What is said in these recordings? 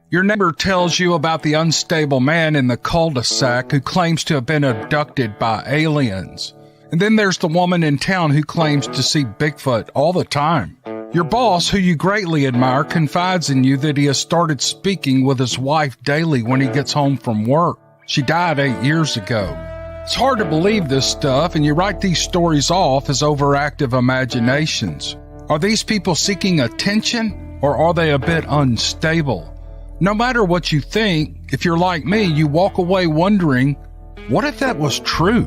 Your neighbor tells you about the unstable man in the cul-de-sac who claims to have been abducted by aliens. And then there's the woman in town who claims to see Bigfoot all the time. Your boss, who you greatly admire, confides in you that he has started speaking with his wife daily when he gets home from work. She died 8 years ago. It's hard to believe this stuff, and you write these stories off as overactive imaginations. Are these people seeking attention, or are they a bit unstable? No matter what you think, if you're like me, you walk away wondering, what if that was true?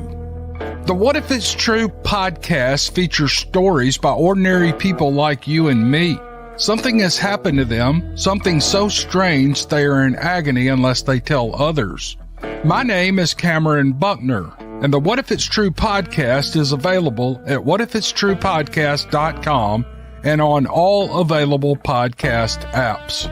The What If It's True podcast features stories by ordinary people like you and me. Something has happened to them, something so strange they are in agony unless they tell others. My name is Cameron Buckner, and the What If It's True podcast is available at whatifitstruepodcast.com and on all available podcast apps.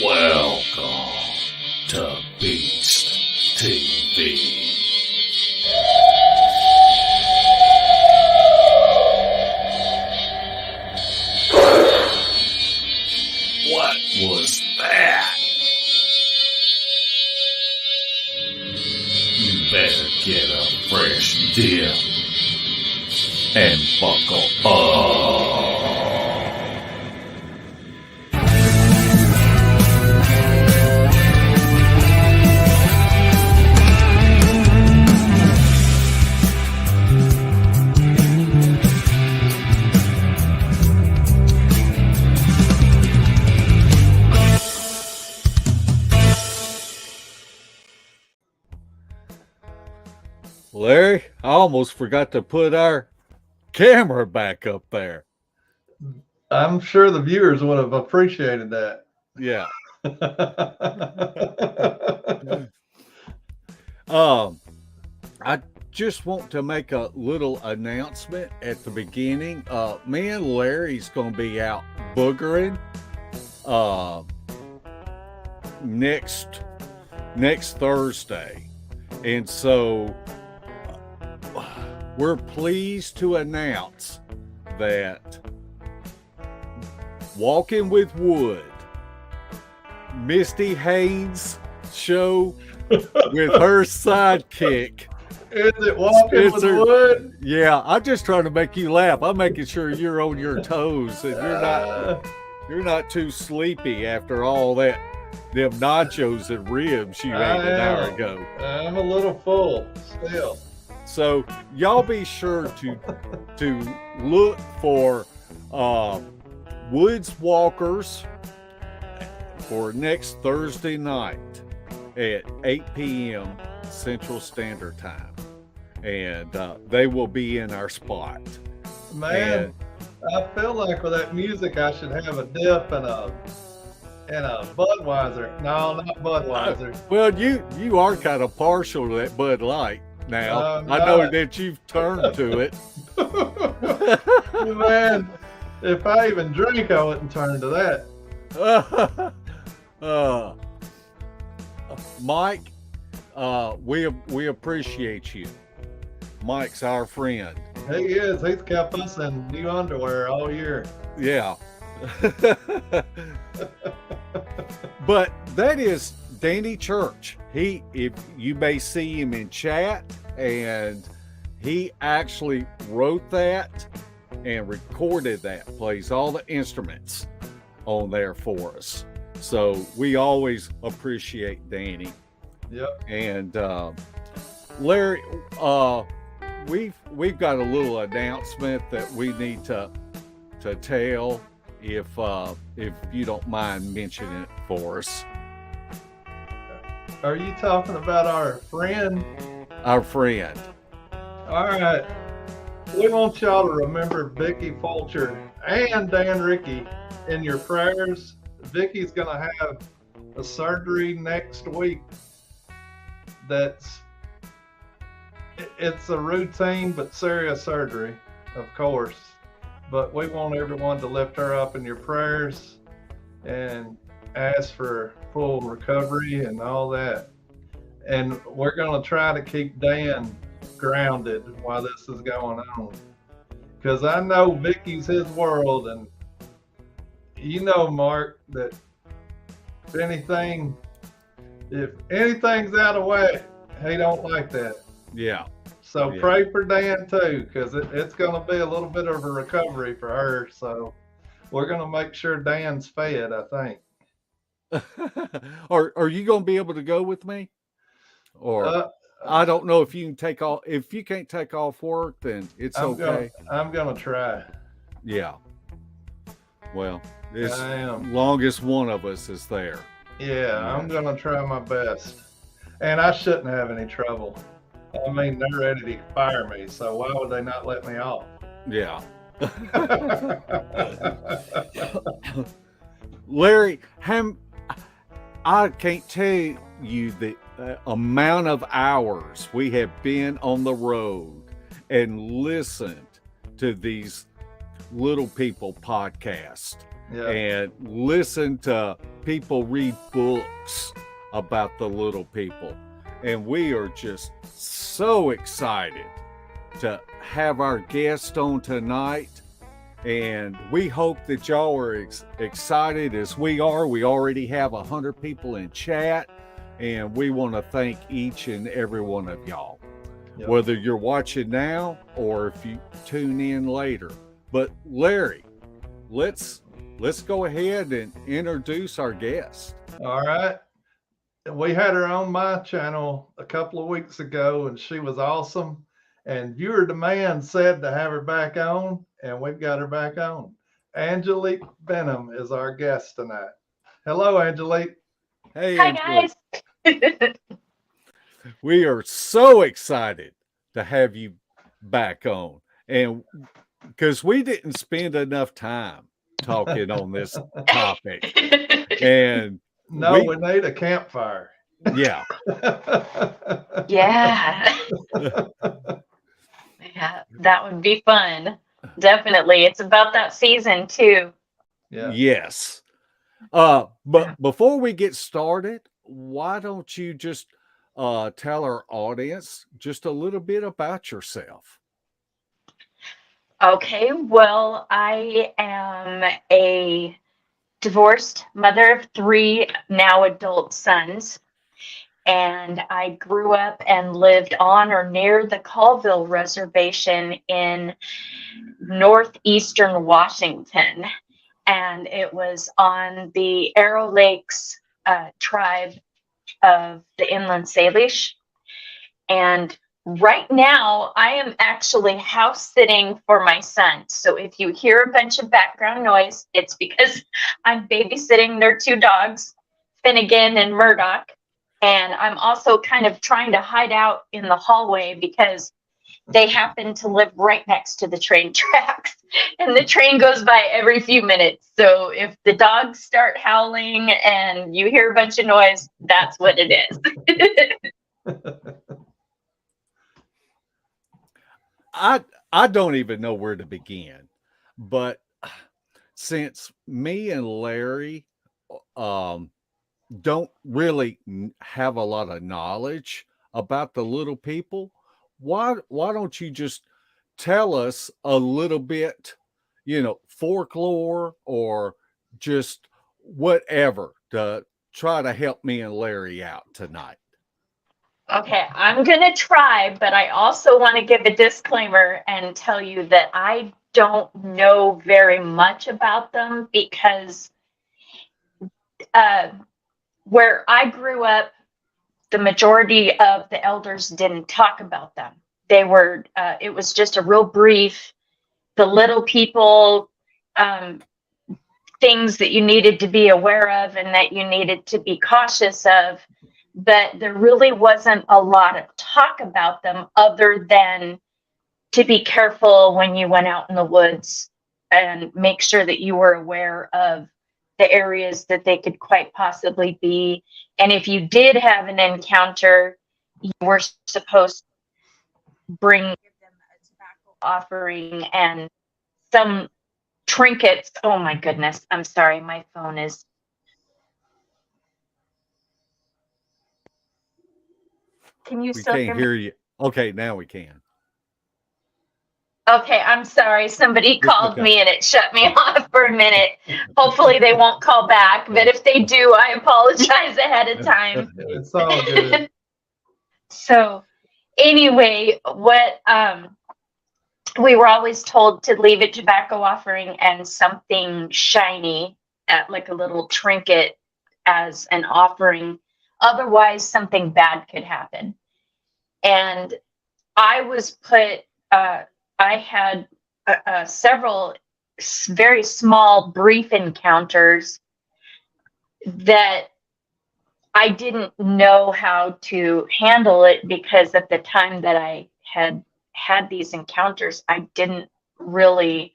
Welcome to Beast TV. What was that? You better get a fresh dip and buckle up. Larry, I almost forgot to put our camera back up there. I'm sure the viewers would have appreciated that. Yeah. I just want to make a little announcement at the beginning. Me and Larry's going to be out boogering next Thursday. And so we're pleased to announce that Walking with Wood, Misty Haynes' show with her sidekick. Is it Walking with Wood? Yeah, I'm just trying to make you laugh. I'm making sure you're on your toes and you're not too sleepy after all them nachos and ribs you ate an hour ago. I'm a little full still. So y'all be sure to look for Woods Walkers for next Thursday night at 8 p.m. Central Standard Time. And they will be in our spot. Man, I feel like with that music I should have a dip and a Budweiser. No, not Budweiser. Well, you are kind of partial to that Bud Light now. I know that you've turned to it. Man, if I even drink, I wouldn't turn to that. Mike, we appreciate you. Mike's our friend. He is. He's kept us in new underwear all year. Yeah. But that is Danny Church. If you may see him in chat, and he actually wrote that and recorded that, plays all the instruments on there for us. So we always appreciate Danny. Yep. And Larry, we've got a little announcement that we need to tell, if you don't mind mentioning it for us. Are you talking about our friend? Our friend. All right. We want y'all to remember Vicky Fulcher and Dan Rickey in your prayers. Vicky's going to have a surgery next week. It's a routine but serious surgery, of course. But we want everyone to lift her up in your prayers and ask for full recovery and all that. And we're going to try to keep Dan grounded while this is going on. Because I know Vicky's his world, and you know, Mark, that if anything, if anything's out of whack, he don't like that. Yeah. So Yeah. pray for Dan too, because it's going to be a little bit of a recovery for her. So we're going to make sure Dan's fed, I think. Are you going to be able to go with me? Or Uh, I don't know if you can take off. If you can't take off work, then it's okay. I'm gonna try. Yeah. Well, as I am. long as one of us is there. Yeah, I'm gonna try my best. And I shouldn't have any trouble. I mean, they're ready to fire me, so why would they not let me off? Yeah. Larry, I can't tell you the amount of hours we have been on the road and listened to these little people podcasts and listen to people read books about the little people. And we are just so excited to have our guest on tonight. And we hope that y'all are excited as we are. We already have 100 people in chat, and we want to thank each and every one of y'all, whether you're watching now or if you tune in later. But Larry, let's go ahead and introduce our guest. All right. We had her on my channel a couple of weeks ago, and she was awesome. And viewer demand said to have her back on, and we've got her back on. Angelique Benham is our guest tonight. Hello, Angelique. Hey, hi, Angelique. guys. We are so excited to have you back on, and because we didn't spend enough time talking on this topic, and we need a campfire. Yeah. Yeah. Yeah, that would be fun. Definitely. It's about that season too. Yeah. Yes. But before we get started, why don't you just tell our audience just a little bit about yourself? Okay, well, I am a divorced mother of 3 now adult sons. And I grew up and lived on or near the Colville Reservation in northeastern Washington. And it was on the Arrow Lakes tribe of the Inland Salish. And right now, I am actually house sitting for my son. So if you hear a bunch of background noise, it's because I'm babysitting their 2 dogs, Finnegan and Murdoch. And I'm also kind of trying to hide out in the hallway because they happen to live right next to the train tracks. And the train goes by every few minutes. So if the dogs start howling and you hear a bunch of noise, that's what it is. I don't even know where to begin. But since me and Larry don't really have a lot of knowledge about the little people, why don't you just tell us a little bit, folklore or just whatever to try to help me and Larry out tonight? Okay, I'm going to try, but I also want to give a disclaimer and tell you that I don't know very much about them because where I grew up, the majority of the elders didn't talk about them. They were, it was just a real brief, the little people, things that you needed to be aware of and that you needed to be cautious of. But there really wasn't a lot of talk about them other than to be careful when you went out in the woods and make sure that you were aware of the areas that they could quite possibly be. And if you did have an encounter, you were supposed to give them a tobacco offering and some trinkets. Oh my goodness. I'm sorry. My phone is Can you We still hear can't me? hear you. Okay, now we can. Okay, I'm sorry. Somebody It's called okay. me and it shut me off for a minute. Hopefully they won't call back, but if they do, I apologize ahead of time. It's all good. So anyway, what we were always told to leave a tobacco offering and something shiny, like a little trinket, as an offering. Otherwise, something bad could happen. And I was put, I had several very small, brief encounters that I didn't know how to handle it, because at the time that I had these encounters, I didn't really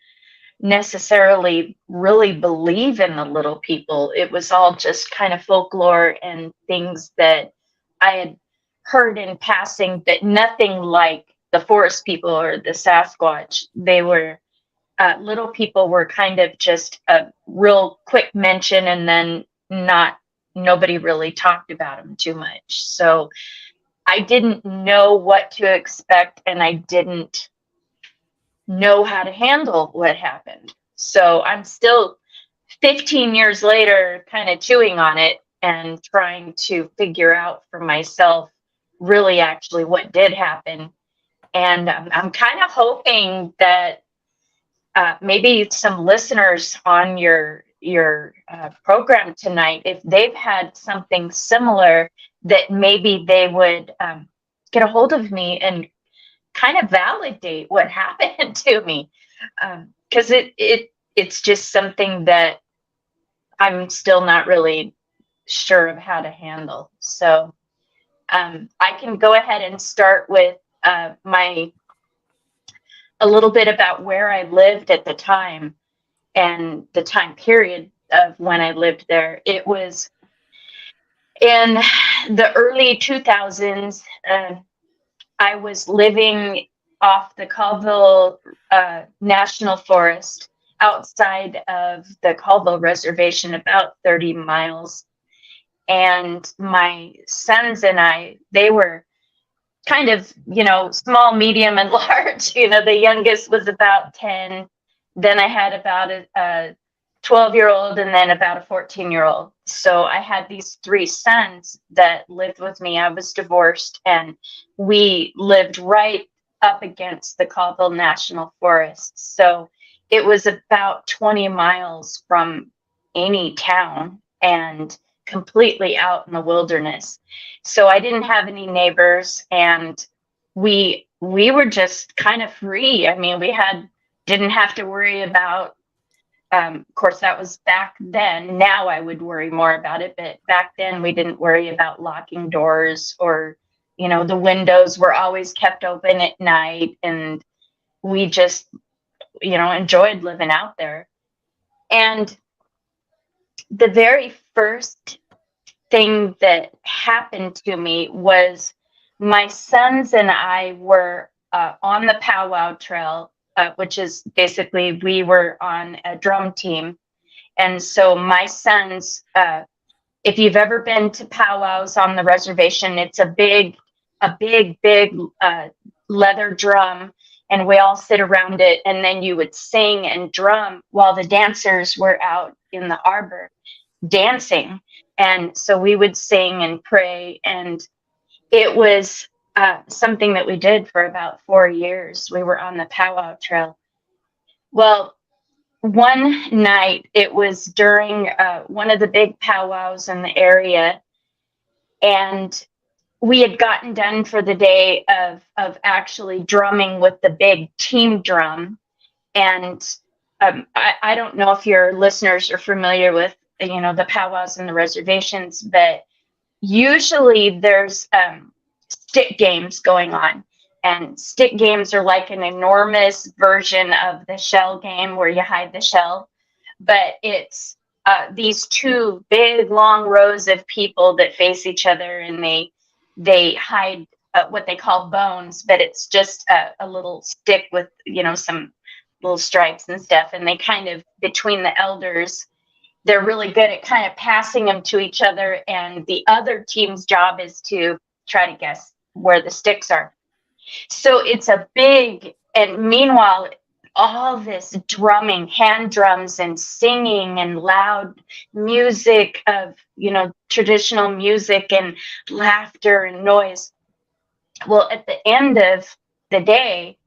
necessarily really believe in the little people. It was all just kind of folklore and things that I had heard in passing, but nothing like the forest people or the Sasquatch. They were little people were kind of just a real quick mention, and then not nobody really talked about them too much. So I didn't know what to expect, and I didn't know how to handle what happened. So I'm still 15 years later kind of chewing on it and trying to figure out for myself really actually what did happen. And I'm kind of hoping that maybe some listeners on your program tonight, if they've had something similar, that maybe they would get a hold of me and kind of validate what happened to me, because it's just something that I'm still not really sure of how to handle. So I can go ahead and start with my a little bit about where I lived at the time and the time period of when I lived there. It was in the early 2000s. I was living off the Colville National Forest, outside of the Colville Reservation, about 30 miles. And my sons and I, they were kind of, small, medium, and large. The youngest was about 10. Then I had about a 12-year-old, and then about a 14-year-old. So I had these three sons that lived with me. I was divorced, and we lived right up against the Colville National Forest. So it was about 20 miles from any town and completely out in the wilderness. So I didn't have any neighbors, and we were just kind of free. I mean, didn't have to worry about, of course, that was back then. Now I would worry more about it, but back then we didn't worry about locking doors, or, the windows were always kept open at night, and we just, enjoyed living out there. And the very first thing that happened to me was my sons and I were on the powwow trail, which is basically, we were on a drum team. And so my sons, if you've ever been to powwows on the reservation, it's a big leather drum, and we all sit around it, and then you would sing and drum while the dancers were out in the arbor dancing. And so we would sing and pray, and it was something that we did for about 4 years. We were on the powwow trail. Well, one night, it was during one of the big powwows in the area, and we had gotten done for the day of actually drumming with the big team drum. And I don't know if your listeners are familiar with, the powwows and the reservations, but usually there's stick games going on. And stick games are like an enormous version of the shell game where you hide the shell. But it's these two big, long rows of people that face each other, and they hide what they call bones, but it's just a little stick with, some little stripes and stuff. And they kind of, between the elders, they're really good at kind of passing them to each other. And the other team's job is to try to guess where the sticks are. So it's a big, and meanwhile, all this drumming, hand drums and singing and loud music of, traditional music and laughter and noise. Well, at the end of the day,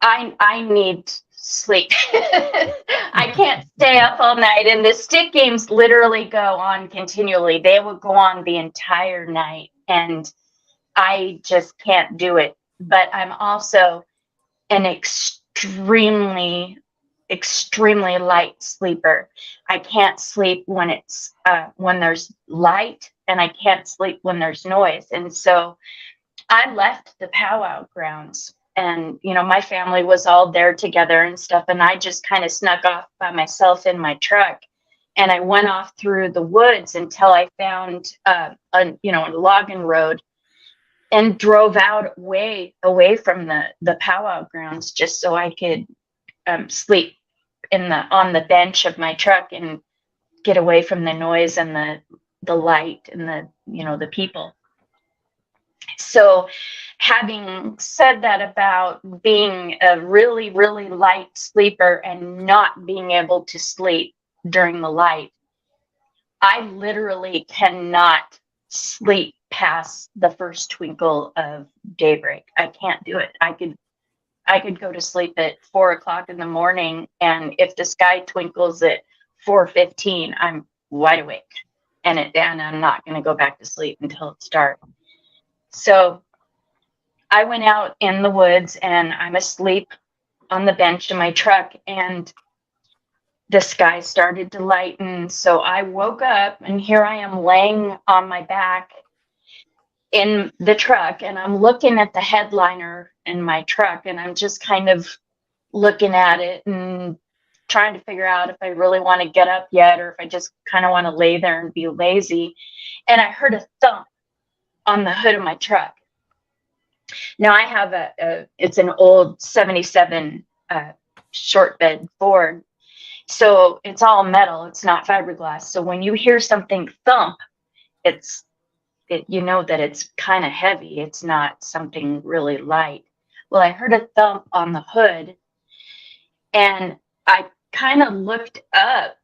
I need sleep. I can't stay up all night. And the stick games literally go on continually. They would go on the entire night. And I just can't do it. But I'm also an extremely light sleeper. I can't sleep when when there's light, and I can't sleep when there's noise. And so I left the powwow grounds, and my family was all there together and stuff, and I just kind of snuck off by myself in my truck, and I went off through the woods until I found a logging road, and drove out way away from the powwow grounds just so I could sleep on the bench of my truck and get away from the noise and the light and the people. So having said that about being a really, really light sleeper and not being able to sleep during the light, I literally cannot sleep past the first twinkle of daybreak. I can't do it. I could go to sleep at 4:00 in the morning, and if the sky twinkles at 4:15, I'm wide awake, and I'm not going to go back to sleep until it's dark. So I went out in the woods, and I'm asleep on the bench in my truck, and the sky started to lighten. So I woke up, and here I am laying on my back in the truck, and I'm looking at the headliner in my truck, and I'm just kind of looking at it and trying to figure out if I really want to get up yet, or if I just kind of want to lay there and be lazy. And I heard a thump on the hood of my truck. Now I have it's an old 77 short bed Ford. So it's all metal. It's not fiberglass. So when you hear something thump, you know that it's kind of heavy. It's not something really light. Well, I heard a thump on the hood, and I kind of looked up.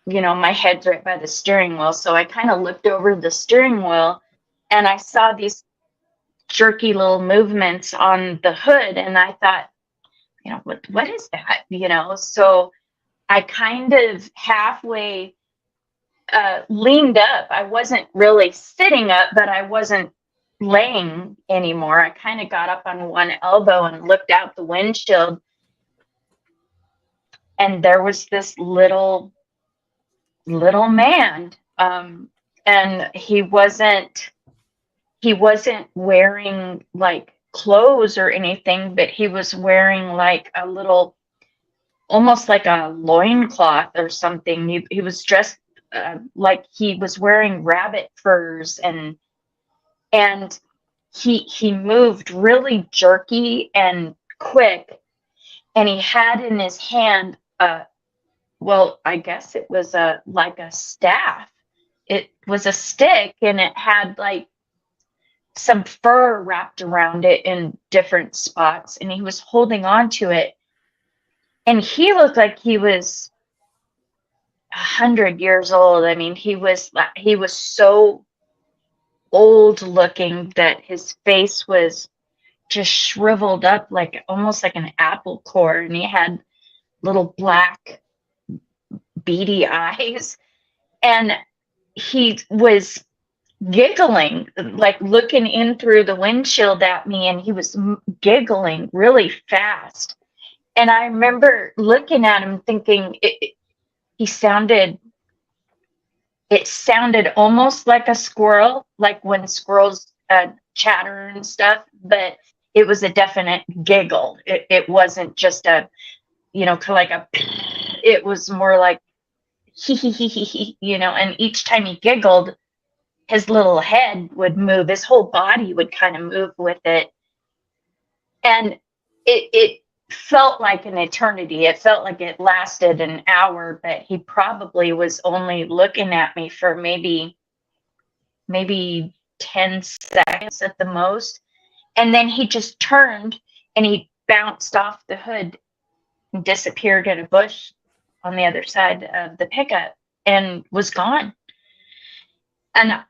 My head's right by the steering wheel. So I kind of looked over the steering wheel, and I saw these jerky little movements on the hood. And I thought, what is that? So I kind of halfway leaned up. I wasn't really sitting up, but I wasn't laying anymore. I kind of got up on one elbow and looked out the windshield. And there was this little man. And he wasn't wearing like clothes or anything, but he was wearing like a little, almost like a loincloth or something. He was dressed like he was wearing rabbit furs, and he moved really jerky and quick, and he had in his hand I guess it was like a staff. It was a stick, and it had like some fur wrapped around it in different spots, and he was holding on to it, and he looked like he was 100 years old. I mean, he was so old looking that his face was just shriveled up, like almost like an apple core, and he had little black beady eyes, and he was giggling, like looking in through the windshield at me, and he was giggling really fast. And I remember looking at him thinking it sounded almost like a squirrel, like when squirrels chatter and stuff, but it was a definite giggle. It wasn't just a, kind of like a, it was more like he, and each time he giggled, his little head would move, his whole body would kind of move with it. And it felt like an eternity. It felt like it lasted an hour, but he probably was only looking at me for maybe 10 seconds at the most. And then he just turned and he bounced off the hood and disappeared in a bush on the other side of the pickup and was gone. And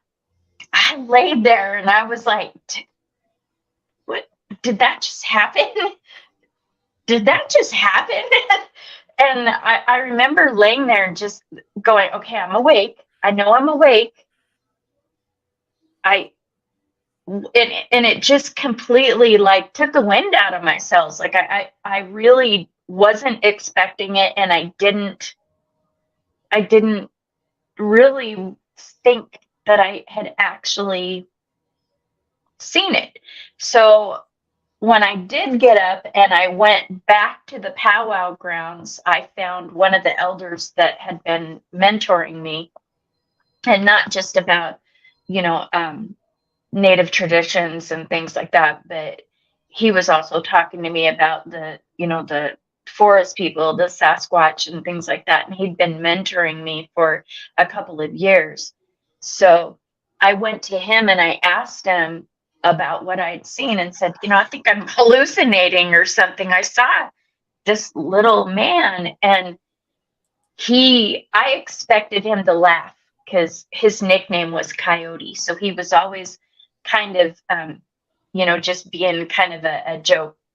I laid there and I was like, what? Did that just happen? Did that just happen? And I remember laying there and just going, okay, I'm awake. I know I'm awake. And it just completely like took the wind out of my sails. Like I really wasn't expecting it, and I didn't really think that I had actually seen it. So when I did get up and I went back to the powwow grounds, I found one of the elders that had been mentoring me, and not just about, Native traditions and things like that, but he was also talking to me about the forest people, the Sasquatch and things like that. And he'd been mentoring me for a couple of years. So I went to him and I asked him about what I'd seen and said, I think I'm hallucinating or something. I saw this little man, and I expected him to laugh because his nickname was Coyote. So he was always kind of, just being kind of a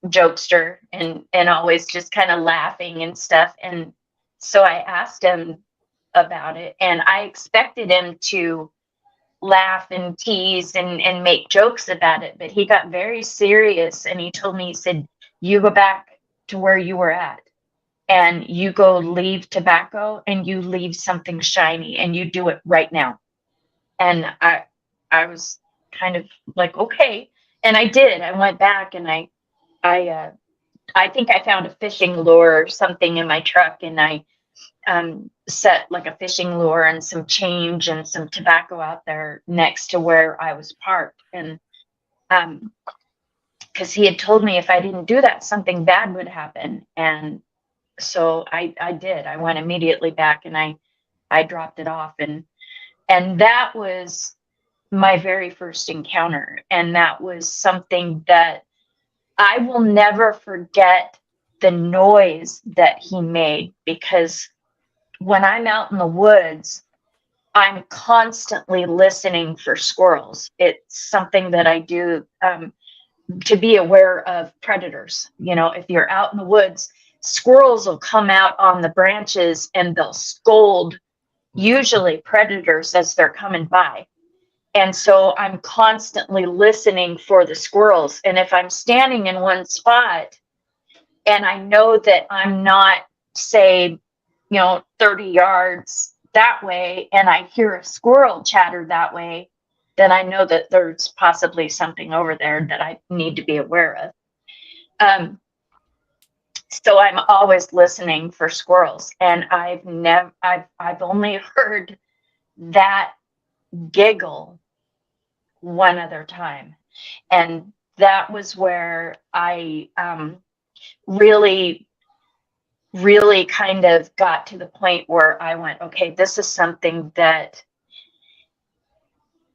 jokester and always just kind of laughing and stuff. And so I asked him about it, and I expected him to laugh and tease and make jokes about it, but he got very serious, and he told me, he said, you go back to where you were at, and you go leave tobacco, and you leave something shiny, and you do it right now. And I was kind of like, okay. And I did. I went back, and I think I found a fishing lure or something in my truck, and I set like a fishing lure and some change and some tobacco out there next to where I was parked. And because he had told me if I didn't do that, something bad would happen. And so I did. I went immediately back, and I dropped it off, and that was my very first encounter. And that was something that I will never forget, the noise that he made, because when I'm out in the woods, I'm constantly listening for squirrels. It's something that I do to be aware of predators. If you're out in the woods, squirrels will come out on the branches and they'll scold, usually predators, as they're coming by. And so I'm constantly listening for the squirrels. And if I'm standing in one spot and I know that I'm not, say, 30 yards that way, and I hear a squirrel chatter that way, then I know that there's possibly something over there that I need to be aware of. So I'm always listening for squirrels, and I've only heard that giggle one other time. And that was where I really kind of got to the point where I went, okay, this is something that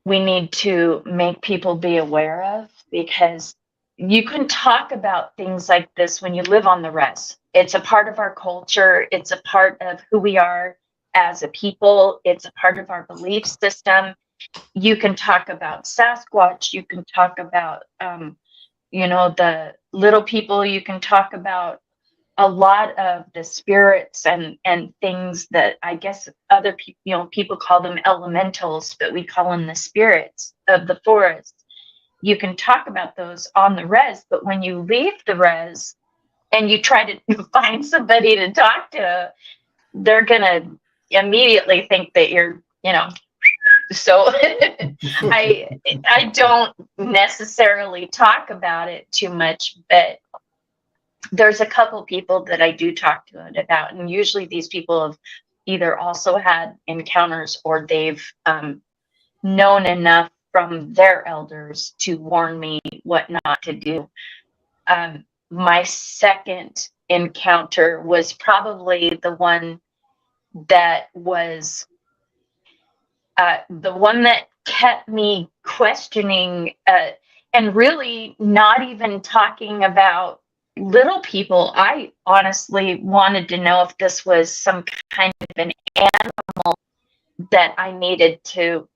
we need to make people be aware of, because you can talk about things like this when you live on the res. It's a part of our culture. It's a part of who we are as a people. It's a part of our belief system. You can talk about Sasquatch. You can talk about, the little people. You can talk about a lot of the spirits and things that I guess other people, people call them elementals, but we call them the spirits of the forest. You can talk about those on the res, but when you leave the res and you try to find somebody to talk to, they're going to immediately think that you're, so I don't necessarily talk about it too much, but there's a couple people that I do talk to it about, and usually these people have either also had encounters or they've known enough from their elders to warn me what not to do. My second encounter was probably the one that was the one that kept me questioning, and really not even talking about little people. I honestly wanted to know if this was some kind of an animal that I needed to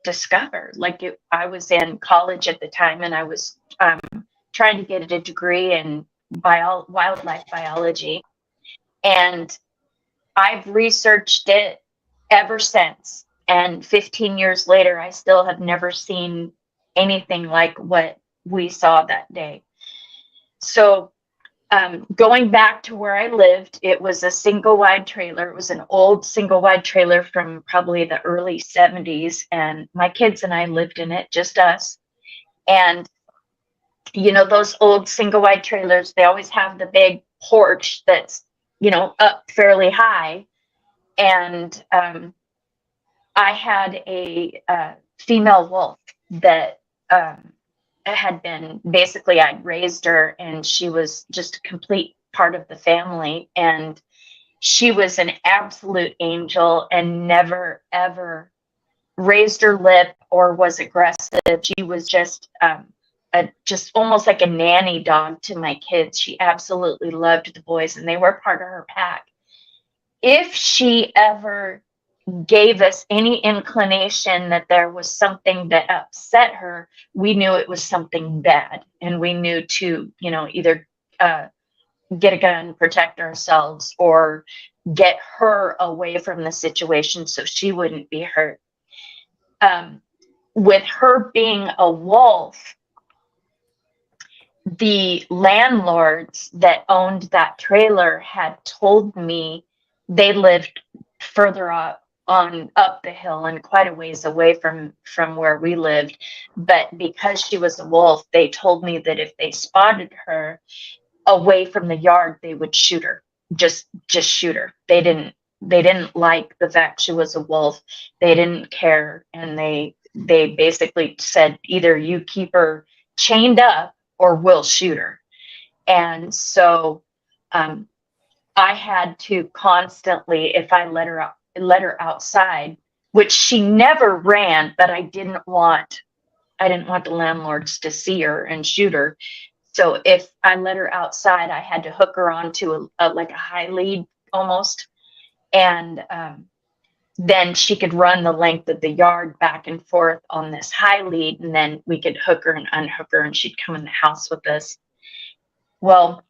discover. I was in college at the time, and I was trying to get a degree in wildlife biology, and I've researched it ever since. And 15 years later, I still have never seen anything like what we saw that day. So, going back to where I lived, it was a single wide trailer. It was an old single wide trailer from probably the early 70s. And my kids and I lived in it, just us. And, those old single wide trailers, they always have the big porch that's, up fairly high. And I had a female wolf that had been, basically, I'd raised her, and she was just a complete part of the family. And she was an absolute angel and never, ever raised her lip or was aggressive. She was just just almost like a nanny dog to my kids. She absolutely loved the boys, and they were part of her pack. If she ever gave us any inclination that there was something that upset her, we knew it was something bad, and we knew to, either get a gun, protect ourselves, or get her away from the situation so she wouldn't be hurt. With her being a wolf, the landlords that owned that trailer had told me they lived further up the hill and quite a ways away from where we lived. But because she was a wolf, they told me that if they spotted her away from the yard, they would shoot her. Just shoot her. They didn't like the fact she was a wolf. They didn't care, and they basically said, either you keep her chained up or we'll shoot her. And so I had to constantly, if I let her outside, which she never ran, but I didn't want the landlords to see her and shoot her. So if I let her outside, I had to hook her onto a high lead almost, and then she could run the length of the yard back and forth on this high lead, and then we could hook her and unhook her, and she'd come in the house with us. Well,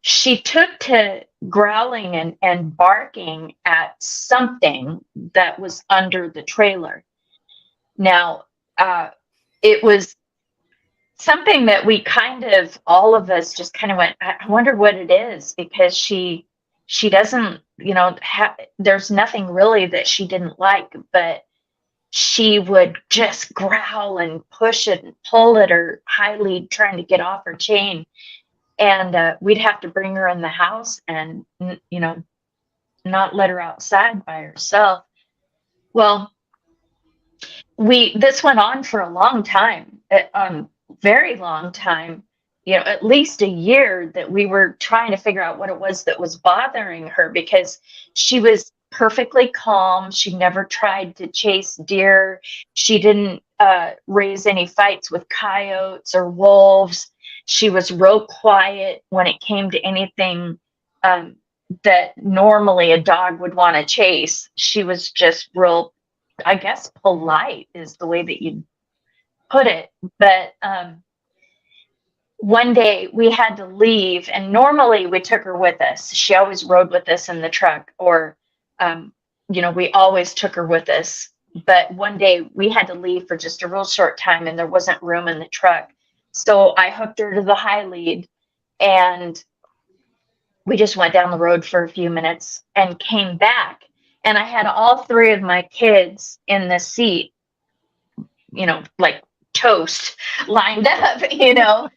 she took to growling and barking at something that was under the trailer. Now, it was something that we all of us just kind of went, I wonder what it is, because she doesn't, there's nothing really that she didn't like, but she would just growl and push it and pull at her high lead, trying to get off her chain. And we'd have to bring her in the house and, not let her outside by herself. Well, this went on for a long time, very long time, at least a year, that we were trying to figure out what it was that was bothering her, because she was perfectly calm. She never tried to chase deer. She didn't raise any fights with coyotes or wolves. She was real quiet when it came to anything that normally a dog would want to chase. She was just real, I guess, polite is the way that you'd put it. But one day we had to leave, and normally we took her with us. She always rode with us in the truck, or, we always took her with us. But one day we had to leave for just a real short time, and there wasn't room in the truck. So I hooked her to the high lead, and we just went down the road for a few minutes and came back. And I had all three of my kids in the seat, like toast, lined up, and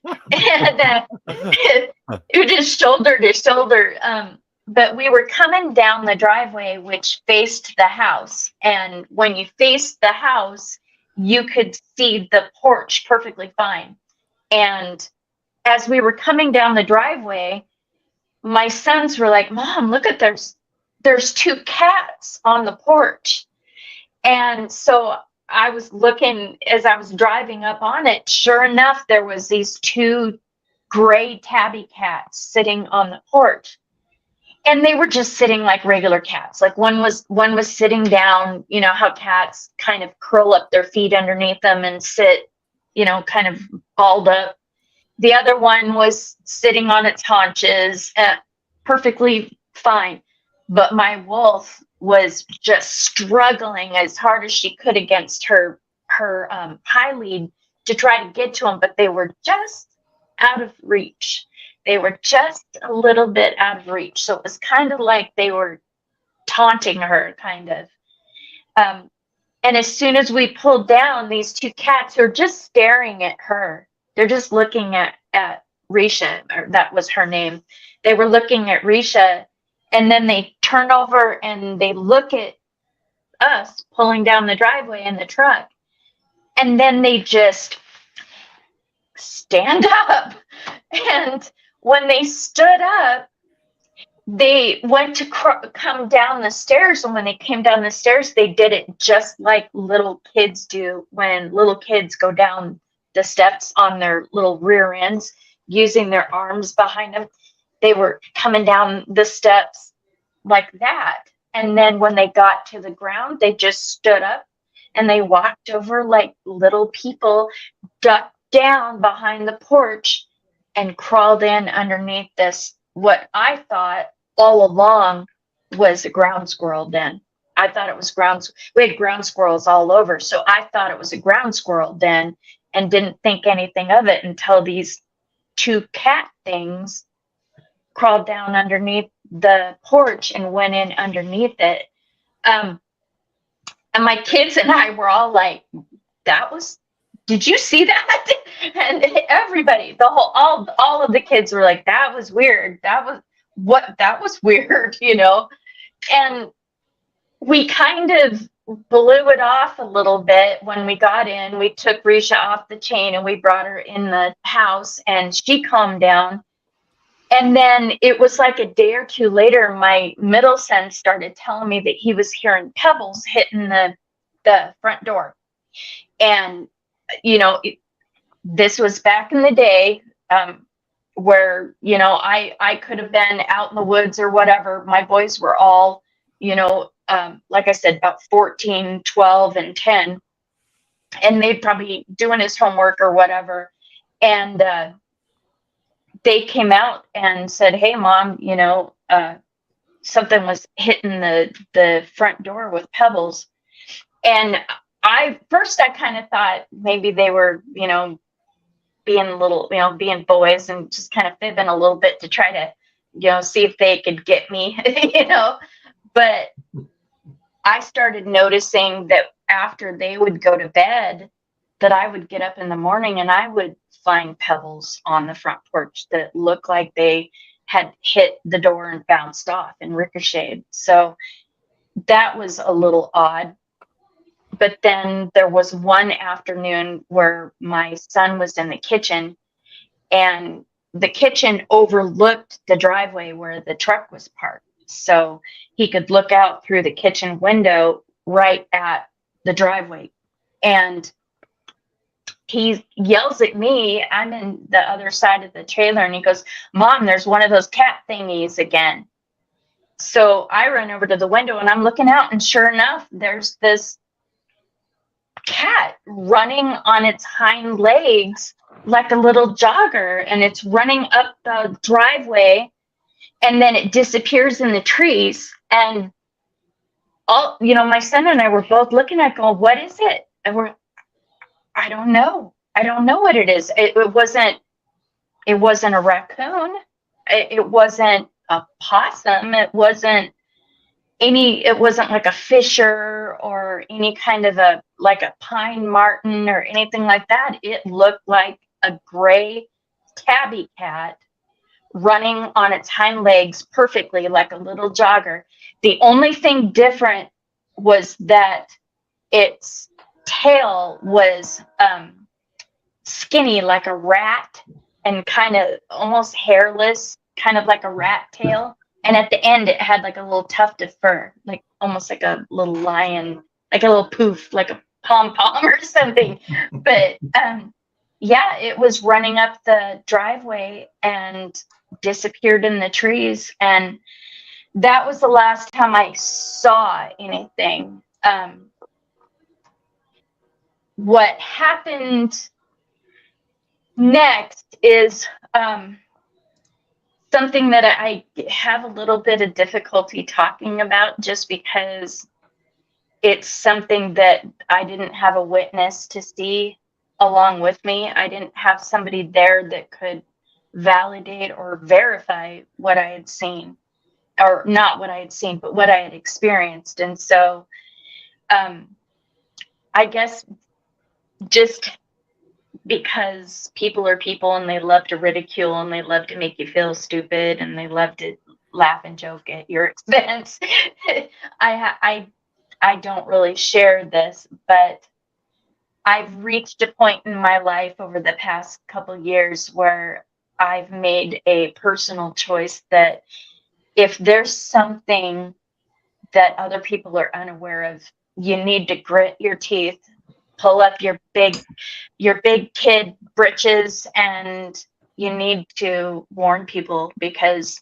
it just shoulder to shoulder. But we were coming down the driveway, which faced the house. And when you faced the house, you could see the porch perfectly fine. And as we were coming down the driveway, my sons were like, "Mom, look at there's two cats on the porch." And so I was looking as I was driving up on it. Sure enough, there was these two gray tabby cats sitting on the porch. And they were just sitting like regular cats. Like one was sitting down, you know how cats kind of curl up their feet underneath them and sit, you know, kind of balled up. The other one was sitting on its haunches, perfectly fine. But my wolf was just struggling as hard as she could against her high lead to try to get to them, but they were just out of reach. They were just a little bit out of reach. So it was kind of like they were taunting her, kind of. And as soon as we pulled down, these two cats are just staring at her. They're just looking at Risha, or that was her name. They were looking at Risha, and then they turn over and they look at us pulling down the driveway in the truck. And then they just stand up. And when they stood up, they went to come down the stairs. And when they came down the stairs, they did it just like little kids do when little kids go down the steps on their little rear ends, using their arms behind them. They were coming down the steps like that. And then when they got to the ground, they just stood up and they walked over like little people, ducked down behind the porch and crawled in underneath this, what I thought all along was a ground squirrel den. I thought it was we had ground squirrels all over. So I thought it was a ground squirrel den and didn't think anything of it until these two cat things crawled down underneath the porch and went in underneath it. And my kids and I were all like, did you see that? And everybody, all of the kids were like, that was weird. That was weird, you know? And we kind of blew it off a little bit when we got in. We took Risha off the chain and we brought her in the house and she calmed down. And then it was like a day or two later, my middle son started telling me that he was hearing pebbles hitting the front door. And, you know, this was back in the day where, you know, I could have been out in the woods or whatever. My boys were all, you know, like I said, about 14, 12, and 10. And they'd probably doing his homework or whatever. And they came out and said, hey, Mom, you know, something was hitting the front door with pebbles. And I kind of thought maybe they were, you know, being boys and just kind of fibbing a little bit to try to, you know, see if they could get me, you know. But I started noticing that after they would go to bed, that I would get up in the morning and I would find pebbles on the front porch that looked like they had hit the door and bounced off and ricocheted. So that was a little odd. But then there was one afternoon where my son was in the kitchen and the kitchen overlooked the driveway where the truck was parked. So he could look out through the kitchen window right at the driveway. And he yells at me. I'm in the other side of the trailer and he goes, Mom, there's one of those cat thingies again. So I run over to the window and I'm looking out and sure enough, there's this cat running on its hind legs like a little jogger, and it's running up the driveway and then it disappears in the trees. And all, you know, my son and I were both looking at it going, what is it? And I don't know what it is. It wasn't a raccoon. It wasn't a possum. It wasn't like a fisher or any kind of a pine marten or anything like that. It looked like a gray tabby cat running on its hind legs perfectly like a little jogger. The only thing different was that its tail was skinny like a rat and kind of almost hairless, kind of like a rat tail. And at the end, it had like a little tuft of fur, like almost like a little lion, like a little poof, like a pom pom or something. But yeah, it was running up the driveway and disappeared in the trees. And that was the last time I saw anything. What happened next is something that I have a little bit of difficulty talking about, just because it's something that I didn't have a witness to see along with me. I didn't have somebody there that could validate or verify what I had seen, or not what I had seen, but what I had experienced. And so I guess just because people are people and they love to ridicule and they love to make you feel stupid and they love to laugh and joke at your expense, I don't really share this, but I've reached a point in my life over the past couple years where I've made a personal choice that if there's something that other people are unaware of, you need to grit your teeth, pull up your big kid britches, and you need to warn people, because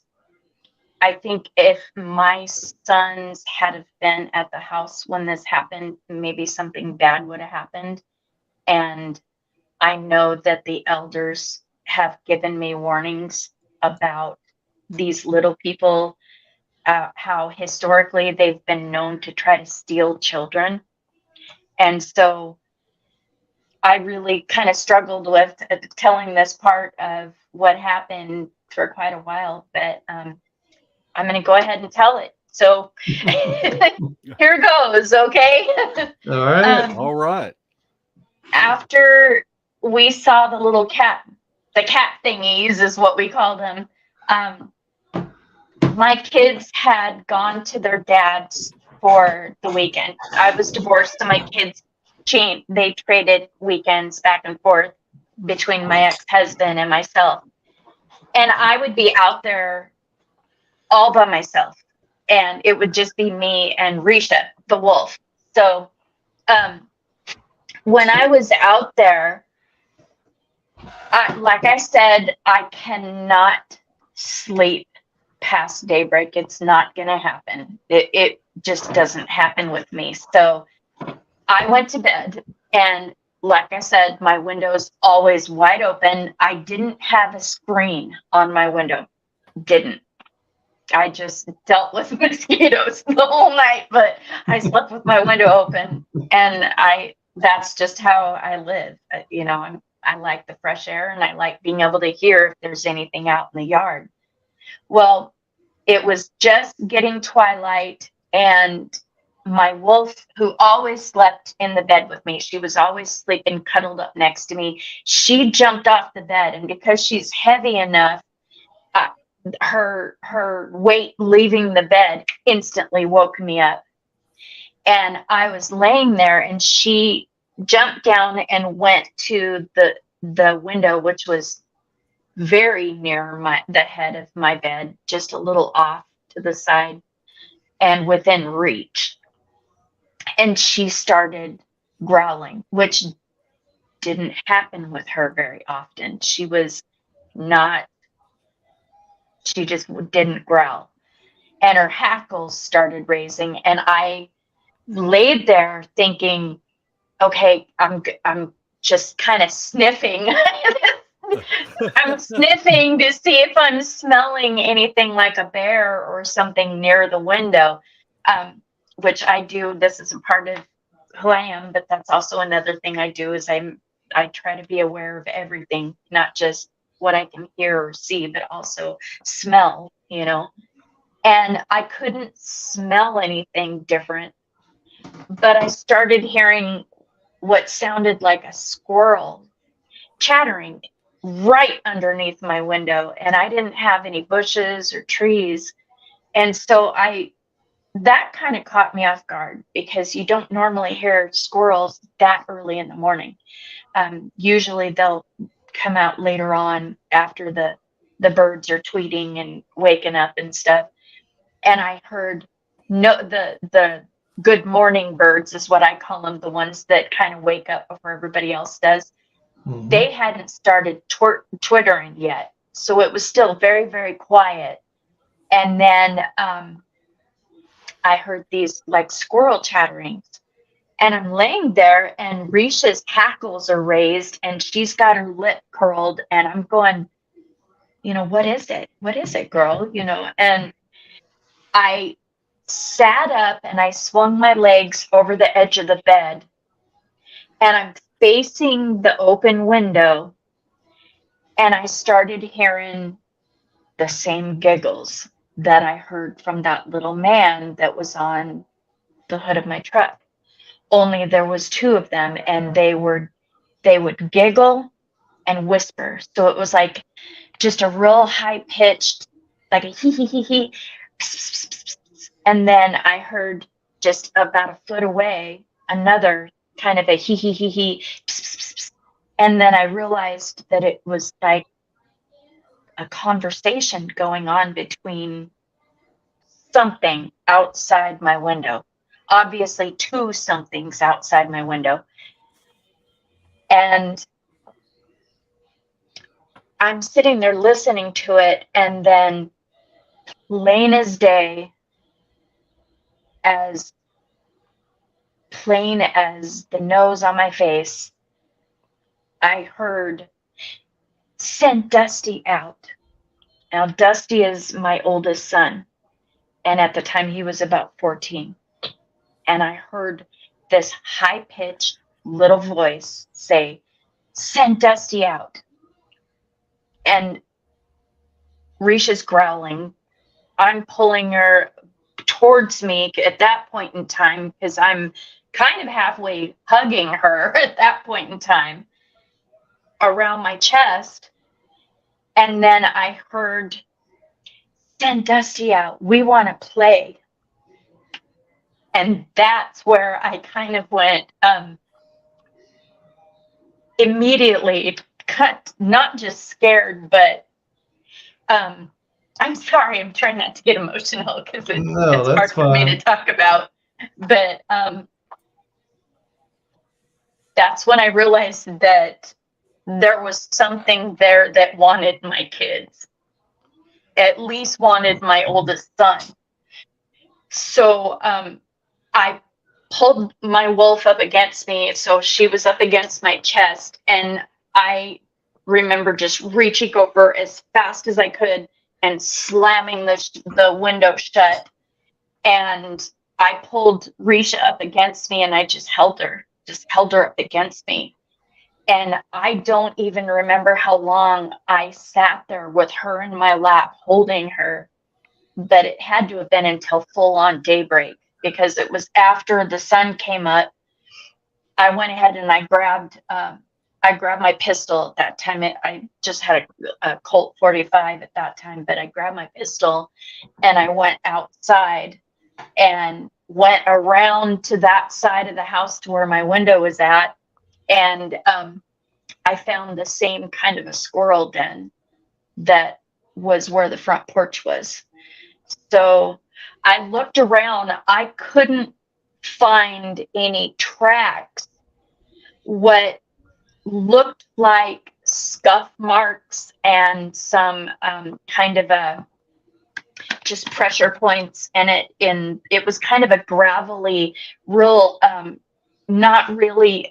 I think if my sons had have been at the house when this happened, maybe something bad would have happened. And I know that the elders have given me warnings about these little people, how historically they've been known to try to steal children. And so I really kind of struggled with telling this part of what happened for quite a while, but I'm going to go ahead and tell it. So here goes, okay? All right. All right. After we saw the cat thingies is what we called them, my kids had gone to their dad's for the weekend. I was divorced, so my kids they traded weekends back and forth between my ex-husband and myself. And I would be out there all by myself, and it would just be me and Risha, the wolf. So when I was out there, like I said, I cannot sleep past daybreak. It's not going to happen. It just doesn't happen with me. So I went to bed, and like I said, my window's always wide open. I didn't have a screen on my window. Didn't. I just dealt with mosquitoes the whole night, but I slept with my window open, and that's just how I live. I like the fresh air, and I like being able to hear if there's anything out in the yard. Well, it was just getting twilight, and my wolf, who always slept in the bed with me, she was always sleeping cuddled up next to me. She jumped off the bed, and because she's heavy enough, her weight leaving the bed instantly woke me up. And I was laying there, and she jumped down and went to the window, which was very near the head of my bed, just a little off to the side and within reach. And she started growling, which didn't happen with her very often. She just didn't growl. And her hackles started raising, and I laid there thinking, okay, I'm just kind of sniffing. I'm sniffing to see if I'm smelling anything like a bear or something near the window, which I do. This is a part of who I am, but that's also another thing I do is I try to be aware of everything, not just what I can hear or see, but also smell, And I couldn't smell anything different, but I started hearing what sounded like a squirrel chattering right underneath my window, and I didn't have any bushes or trees. And so that kind of caught me off guard, because you don't normally hear squirrels that early in the morning. Usually they'll come out later on after the birds are tweeting and waking up and stuff. And I heard the good morning birds is what I call them, the ones that kind of wake up before everybody else does. Mhm. They hadn't started twittering yet. So it was still very, very quiet. And then I heard these like squirrel chatterings. And I'm laying there and Risha's hackles are raised and she's got her lip curled. And I'm going, what is it? What is it, girl? And I sat up and I swung my legs over the edge of the bed and I'm facing the open window and I started hearing the same giggles that I heard from that little man that was on the hood of my truck. Only there was two of them and they would giggle and whisper. So it was like just a real high pitched, like a hee hee hee hee. And then I heard just about a foot away another kind of a hee hee hee hee. And then I realized that it was like a conversation going on between something outside my window. Obviously, two somethings outside my window. And I'm sitting there listening to it, and then plain as day, as plain as the nose on my face, I heard, "Send Dusty out." Now, Dusty is my oldest son, and at the time he was about 14. And I heard this high-pitched little voice say, "Send Dusty out." And Risha's growling. I'm pulling her towards me at that point in time because I'm kind of halfway hugging her at that point in time around my chest. And then I heard, "Send Dusty out. We want to play." And that's where I kind of went immediately cut, not just scared, but I'm sorry, I'm trying not to get emotional because No, it's hard that's for me to fine. talk about. But that's when I realized that there was something there that wanted my kids, at least wanted my oldest son. So I pulled my wolf up against me, so she was up against my chest, and I remember just reaching over as fast as I could and slamming the window shut. And I pulled Risha up against me and I just held her up against me. And I don't even remember how long I sat there with her in my lap holding her, but it had to have been until full on daybreak because it was after the sun came up. I went ahead and I grabbed my pistol at that time. I just had a Colt 45 at that time, but I grabbed my pistol and I went outside and went around to that side of the house to where my window was at. And I found the same kind of a squirrel den that was where the front porch was. So I looked around. I couldn't find any tracks. What looked like scuff marks and some kind of a just pressure points in it was kind of a gravelly, real not really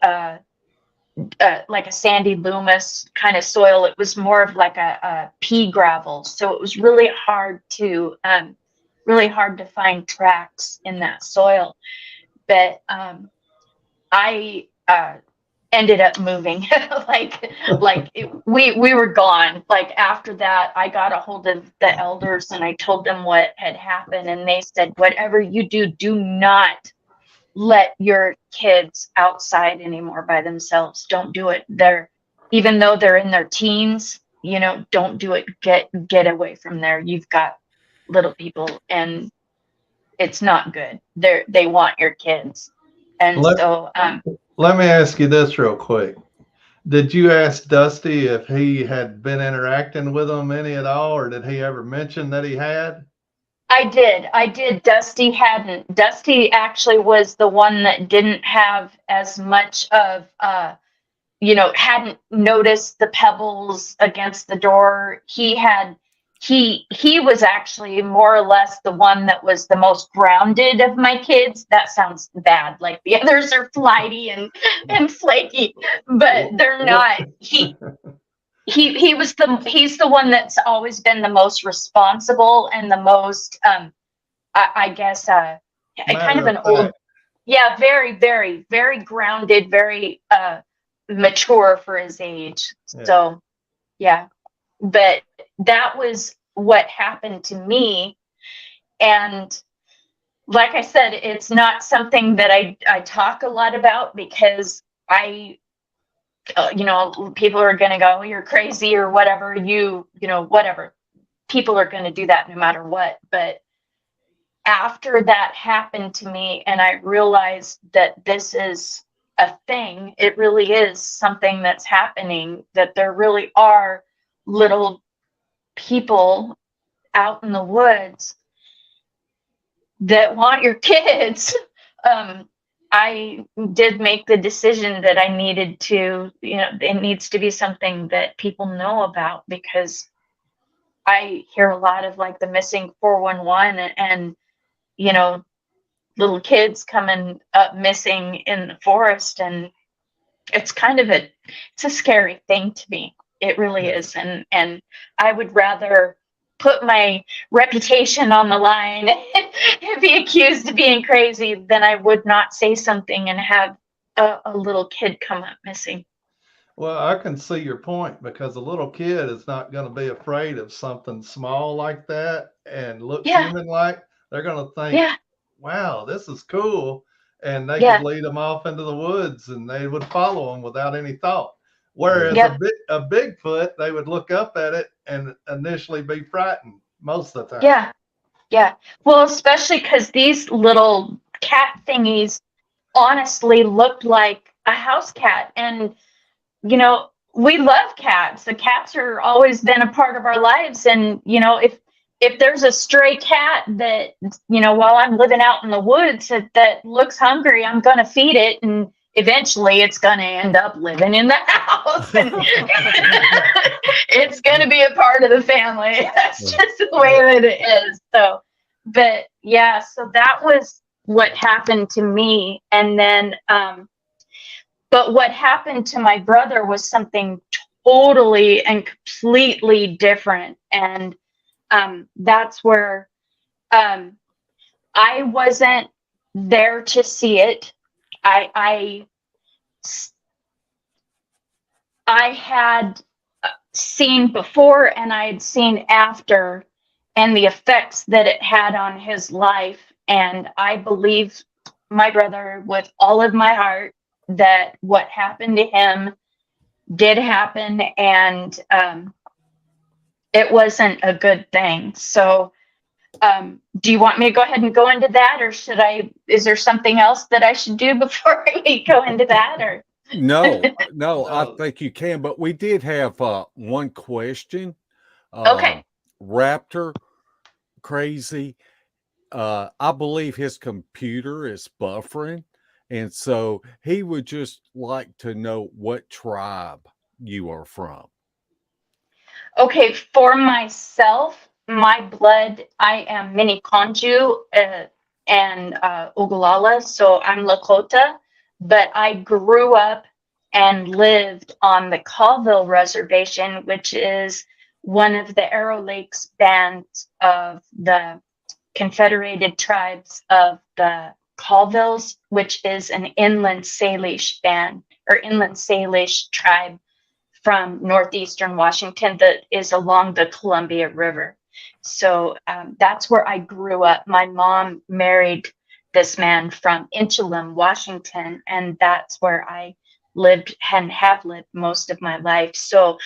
like a sandy loess kind of soil. It was more of like a pea gravel, so it was really hard to find tracks in that soil. But I ended up moving. We were gone. Like after that, I got a hold of the elders and I told them what had happened, and they said, "Whatever you do, do not let your kids outside anymore by themselves. Don't do it. Even though they're in their teens, don't do it. Get away from there. You've got little people and it's not good. They want your kids." And Let, so let me ask you this real quick. Did you ask Dusty if he had been interacting with them any at all, or did he ever mention that he had? I did. Dusty hadn't. Dusty actually was the one that didn't have as much of, hadn't noticed the pebbles against the door. He was actually more or less the one that was the most grounded of my kids. That sounds bad. Like the others are flighty and flaky, but they're not. He's the one that's always been the most responsible and the most I guess kind of Matter an of old, fact. yeah, very, very, very grounded, very mature for his age. Yeah. So yeah, but that was what happened to me. And like I said, it's not something that I talk a lot about because people are going to go, you're crazy or whatever, whatever. People are going to do that no matter what. But after that happened to me and I realized that this is a thing, it really is something that's happening, that there really are little people out in the woods that want your kids. I did make the decision that I needed to, it needs to be something that people know about, because I hear a lot of like the missing 411 and little kids coming up missing in the forest, and it's it's a scary thing to me. It really is. And I would rather put my reputation on the line and be accused of being crazy than I would not say something and have a little kid come up missing. Well, I can see your point, because a little kid is not going to be afraid of something small like that and looks Yeah, human like. They're going to think, yeah, wow, this is cool. And they could yeah, lead them off into the woods and they would follow them without any thought. Whereas yep, a Bigfoot, they would look up at it and initially be frightened most of the time. yeah, yeah. Well, especially because these little cat thingies honestly looked like a house cat. And we love cats. The cats are always been a part of our lives. And, if there's a stray cat that, while I'm living out in the woods that looks hungry, I'm going to feed it. And eventually it's going to end up living in the house. And it's going to be a part of the family. That's just the way that it is. So, but yeah, so that was what happened to me. And then, but what happened to my brother was something totally and completely different. And that's where I wasn't there to see it. I had seen before and I had seen after, and the effects that it had on his life. And I believe my brother with all of my heart that what happened to him did happen, and it wasn't a good thing. So do you want me to go ahead and go into that, or is there something else that I should do before I go into that? Or No, I think you can. But we did have one question. Okay. Raptor Crazy. I believe his computer is buffering. And so he would just like to know what tribe you are from. Okay, for myself, my blood, I am Mini Konju and Ugalala, so I'm Lakota, but I grew up and lived on the Colville Reservation, which is one of the Arrow Lakes bands of the Confederated Tribes of the Colvilles, which is an inland Salish band or inland Salish tribe from northeastern Washington that is along the Columbia River. So that's where I grew up. My mom married this man from Inchalum, Washington, and that's where I lived and have lived most of my life. So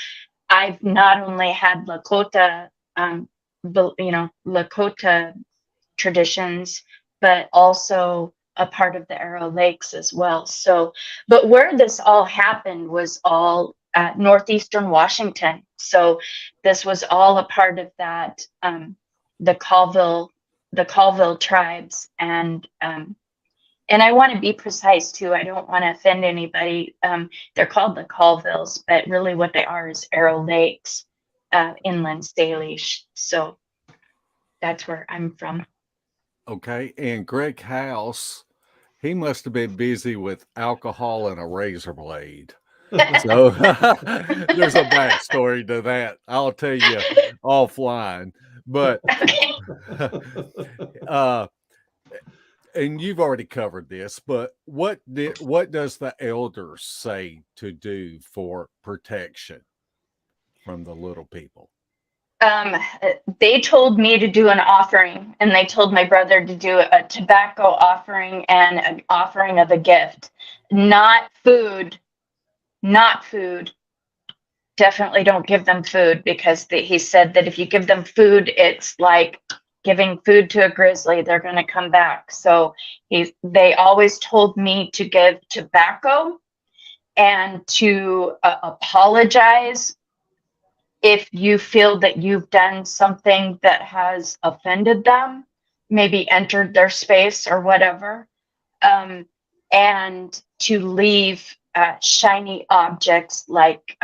I've not only had Lakota, Lakota traditions, but also a part of the Arrow Lakes as well. So, but where this all happened was all northeastern Washington. So this was all a part of that, the Colville the Colville tribes, and I want to be precise too. I don't want to offend anybody. They're called the Colvilles, but really what they are is Arrow Lakes, inland Salish. So that's where I'm from. Okay. And Greg House, he must have been busy with alcohol and a razor blade. So there's a backstory to that. I'll tell you offline. But Okay. uh, and you've already covered this, but what does the elders say to do for protection from the little people? They told me to do an offering, and they told my brother to do a tobacco offering and an offering of a gift, not food, not food. Definitely don't give them food, because he said that if you give them food, it's like giving food to a grizzly. They're going to come back. So they always told me to give tobacco and to apologize if you feel that you've done something that has offended them, maybe entered their space or whatever, and to leave shiny objects like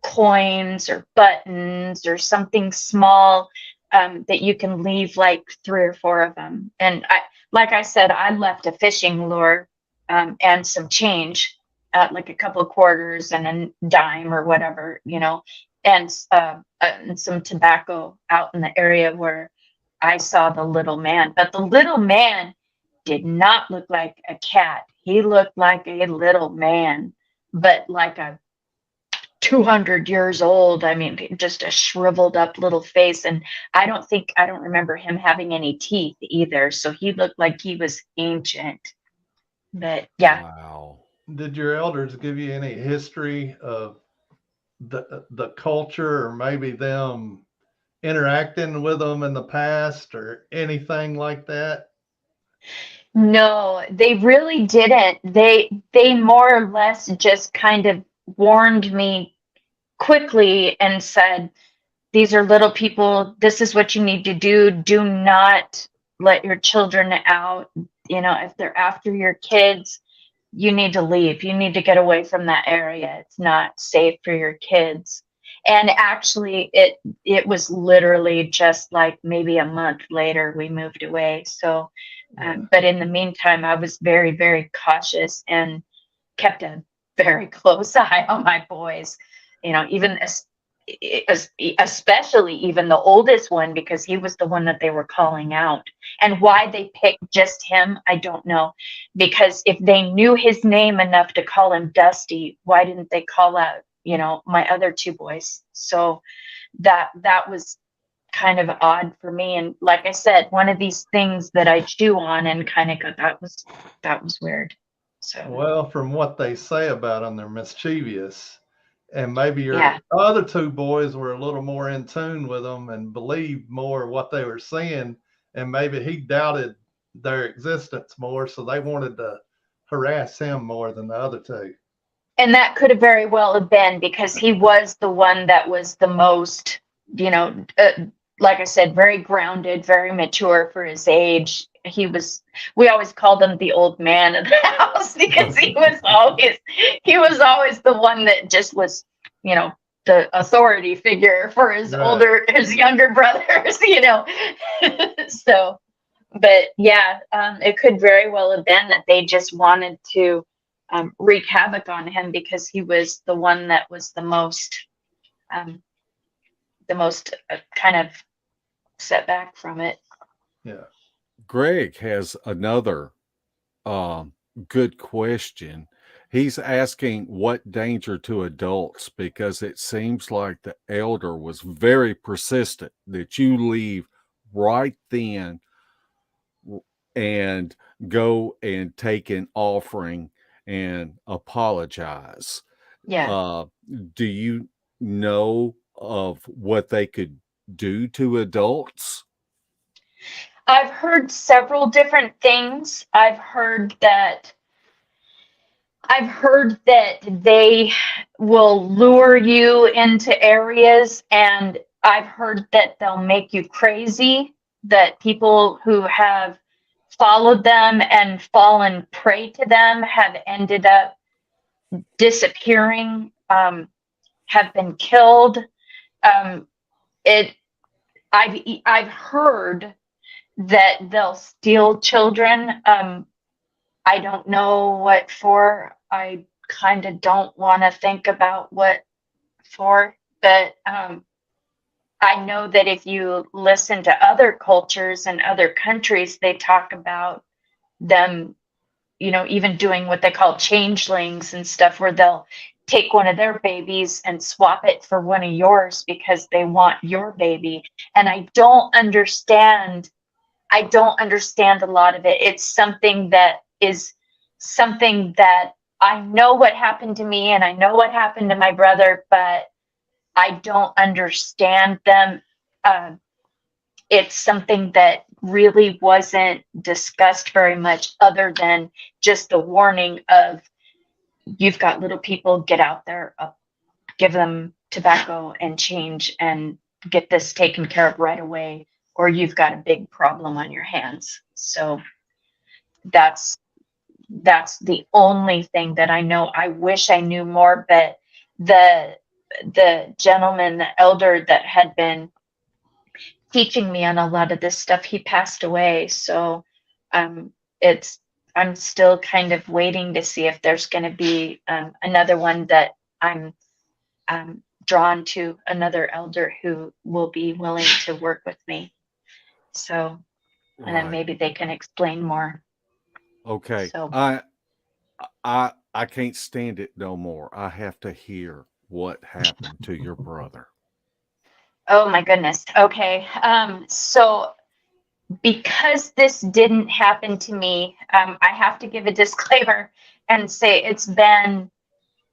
coins or buttons or something small, that you can leave like 3 or 4 of them. And like I said, I left a fishing lure and some change, like a couple of quarters and a dime or whatever, and some tobacco out in the area where I saw the little man. But the little man did not look like a cat. He looked like a little man, but like a 200 years old. I mean, just a shriveled up little face. And I don't remember him having any teeth either. So he looked like he was ancient. But yeah. Wow. Did your elders give you any history of the culture, or maybe them interacting with them in the past or anything like that? No, they really didn't. They more or less just kind of warned me quickly and said, these are little people. This is what you need to do. Do not let your children out. If they're after your kids, you need to leave. You need to get away from that area. It's not safe for your kids. And actually, it was literally just like maybe a month later we moved away. So, but in the meantime, I was very, very cautious and kept a very close eye on my boys. Even especially even the oldest one, because he was the one that they were calling out. And why they picked just him, I don't know. Because if they knew his name enough to call him Dusty, why didn't they call out, my other 2 boys? So that was kind of odd for me. And like I said, one of these things that I chew on and kind of go, that was weird. So Well, from what they say about them, they're mischievous. And maybe your yeah. other 2 boys were a little more in tune with them and believed more what they were saying. And maybe he doubted their existence more, so they wanted to harass him more than the other 2. And that could have very well have been, because he was the one that was the most, like I said, very grounded, very mature for his age. We always called him the old man of the house, because he was always the one that just was, the authority figure for his younger brothers, So, but yeah, it could very well have been that they just wanted to wreak havoc on him, because he was the one that was the most kind of set back from it. Yeah. Greg has another good question. He's asking what danger to adults, because it seems like the elder was very persistent that you leave right then and go and take an offering and apologize. Yeah. Do you know of what they could do to adults? I've heard several different things. I've heard that they will lure you into areas, and I've heard that they'll make you crazy. that people who have followed them and fallen prey to them have ended up disappearing, have been killed. Um, it I've heard that they'll steal children. I don't know what for. I kind of don't want to think about what for, but I know that if you listen to other cultures and other countries, they talk about them, even doing what they call changelings and stuff, where they'll take one of their babies and swap it for one of yours because they want your baby. And I don't understand a lot of it. It's something that I know what happened to me and I know what happened to my brother, but I don't understand them. It's something that really wasn't discussed very much, other than just the warning of, you've got little people, get out there, give them tobacco and change and get this taken care of right away, or you've got a big problem on your hands. So that's the only thing that I know. I wish I knew more, but the gentleman, the elder that had been teaching me on a lot of this stuff, he passed away. So I'm still kind of waiting to see if there's going to be another one that I'm drawn to, another elder who will be willing to work with me. So, and then maybe they can explain more. Okay. So I can't stand it no more. I have to hear what happened to your brother. oh my goodness. Okay. So because this didn't happen to me, I have to give a disclaimer and say it's been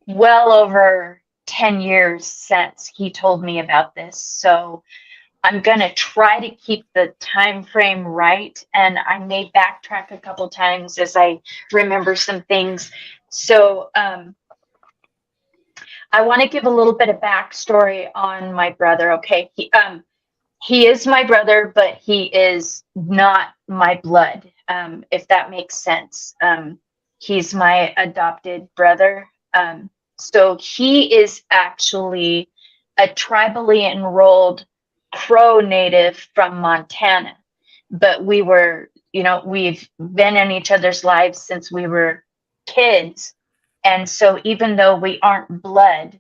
well over 10 years since he told me about this. So I'm going to try to keep the time frame right, and I may backtrack a couple times as I remember some things. So I want to give a little bit of backstory on my brother. Okay, he is my brother, but he is not my blood, if that makes sense. He's my adopted brother. So he is actually a tribally enrolled Crow native from Montana. But we've been in each other's lives since we were kids. And so even though we aren't blood,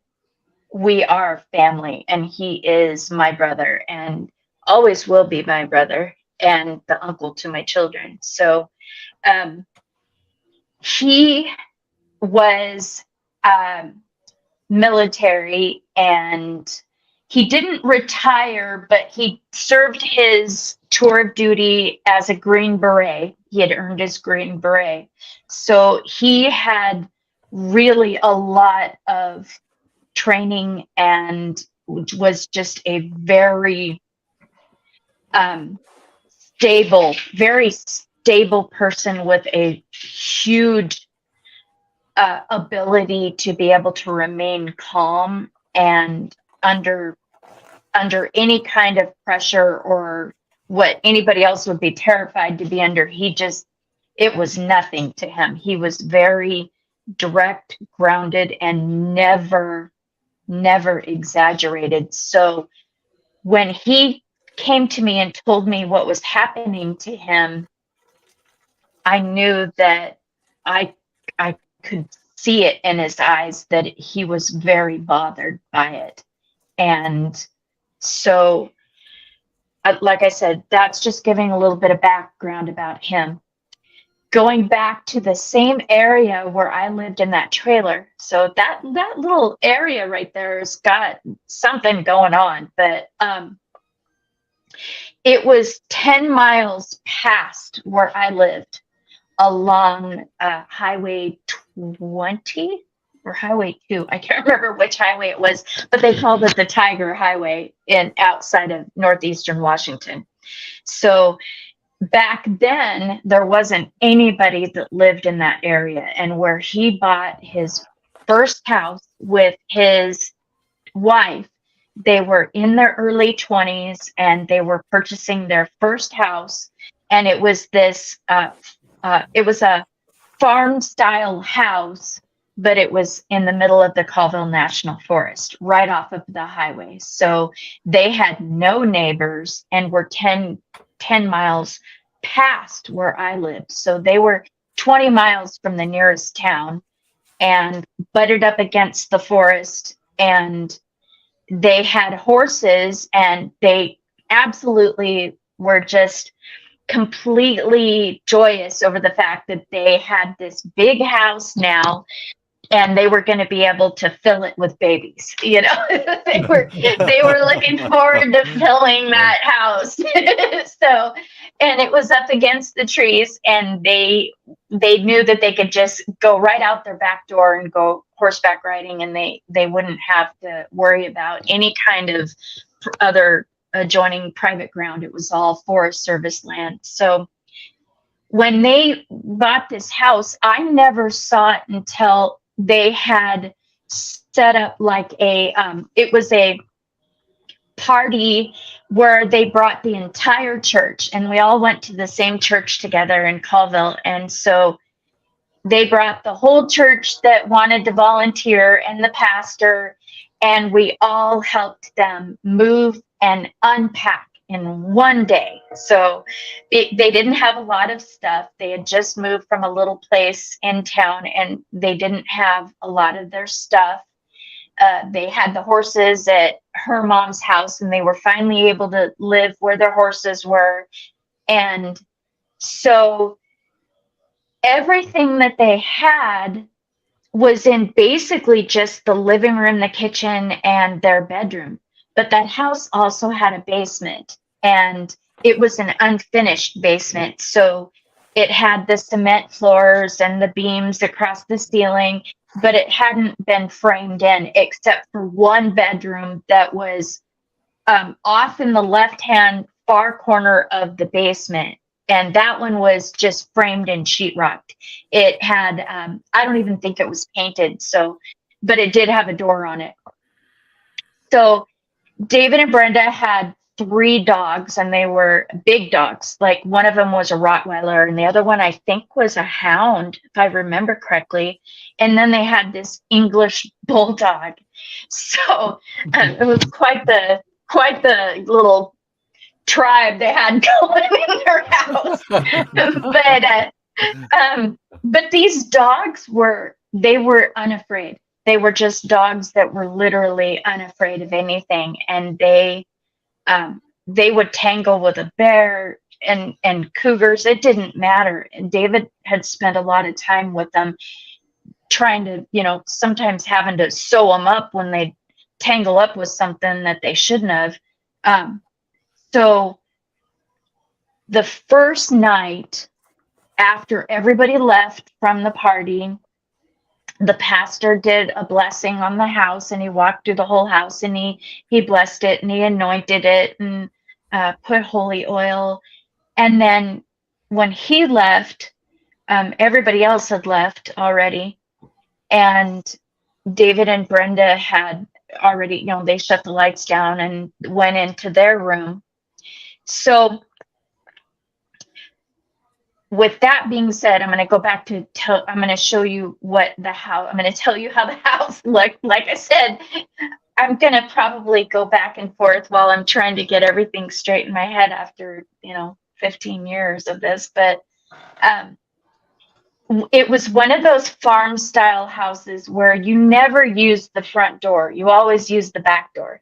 we are family, and he is my brother and always will be my brother and the uncle to my children. So he was military, and he didn't retire, but he served his tour of duty as a Green Beret. He had earned his Green Beret. So he had really a lot of training and was just a very very stable person with a huge ability to be able to remain calm and under any kind of pressure, or what anybody else would be terrified to be under. It was nothing to him. He was very direct, grounded, and never exaggerated. So when he came to me and told me what was happening to him, I knew that I could see it in his eyes that he was very bothered by it. And so, like I said, that's just giving a little bit of background about him. Going back to the same area where I lived in that trailer. So that little area right there has got something going on, but it was 10 miles past where I lived, along Highway 20 or Highway 2. I can't remember which highway it was, but they called it the Tiger Highway outside of northeastern Washington. So back then, there wasn't anybody that lived in that area. And where he bought his first house with his wife, They were in their early 20s and they were purchasing their first house. And it was this, it was a farm style house, but it was in the middle of the Colville National Forest, right off of the highway. So they had no neighbors and were 10 miles past where I lived. So they were 20 miles from the nearest town and butted up against the forest. And they had horses, and they absolutely were just completely joyous over the fact that they had this big house now, and they were going to be able to fill it with babies. You know, they were looking forward to filling that house. So, and it was up against the trees, and they knew that they could just go right out their back door and go horseback riding, and they wouldn't have to worry about any kind of other adjoining private ground. It was all Forest Service land. So when they bought this house, I never saw it until they had set up like it was a party where they brought the entire church, and we all went to the same church together in Colville. And so they brought the whole church that wanted to volunteer and the pastor, and we all helped them move and unpack in one day. So they didn't have a lot of stuff. They had just moved from a little place in town, and they didn't have a lot of their stuff. They had the horses at her mom's house, and they were finally able to live where their horses were. And so everything that they had was in basically just the living room, the kitchen, and their bedroom. But that house also had a basement, and it was an unfinished basement. So it had the cement floors and the beams across the ceiling, but it hadn't been framed in except for one bedroom that was off in the left-hand far corner of the basement. And that one was just framed in sheetrock. It had, I don't even think it was painted. So, but it did have a door on it. So David and Brenda had 3 dogs, and they were big dogs. Like one of them was a Rottweiler, and the other one I think was a hound, if I remember correctly. And then they had this English bulldog. So it was quite the little tribe they had going in their house. But these dogs were unafraid. They were just dogs that were literally unafraid of anything, and they would tangle with a bear and cougars. It didn't matter. And David had spent a lot of time with them, trying to, sometimes having to sew them up when they tangle up with something that they shouldn't have. So the first night after everybody left from the party, the pastor did a blessing on the house, and he walked through the whole house, and he blessed it, and he anointed it, and put holy oil. And then when he left, everybody else had left already, and David and Brenda had already, they shut the lights down and went into their room. So with that being said, I'm going to go back to I'm going to show you what the house, I'm going to tell you how the house looked. Like I said, I'm going to probably go back and forth while I'm trying to get everything straight in my head after, 15 years of this. But it was one of those farm style houses where you never use the front door. You always use the back door.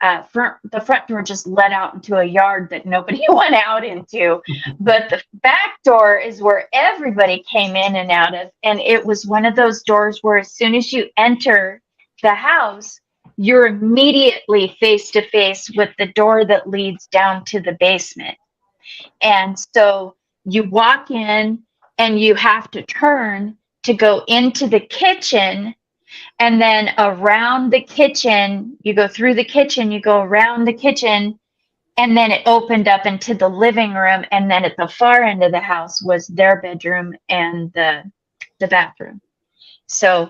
The front door just led out into a yard that nobody went out into, but the back door is where everybody came in and out of. And it was one of those doors where as soon as you enter the house, you're immediately face to face with the door that leads down to the basement. And so you walk in, and you have to turn to go into the kitchen. And then around the kitchen, you go through the kitchen, you go around the kitchen, and then it opened up into the living room. And then at the far end of the house was their bedroom and the bathroom. So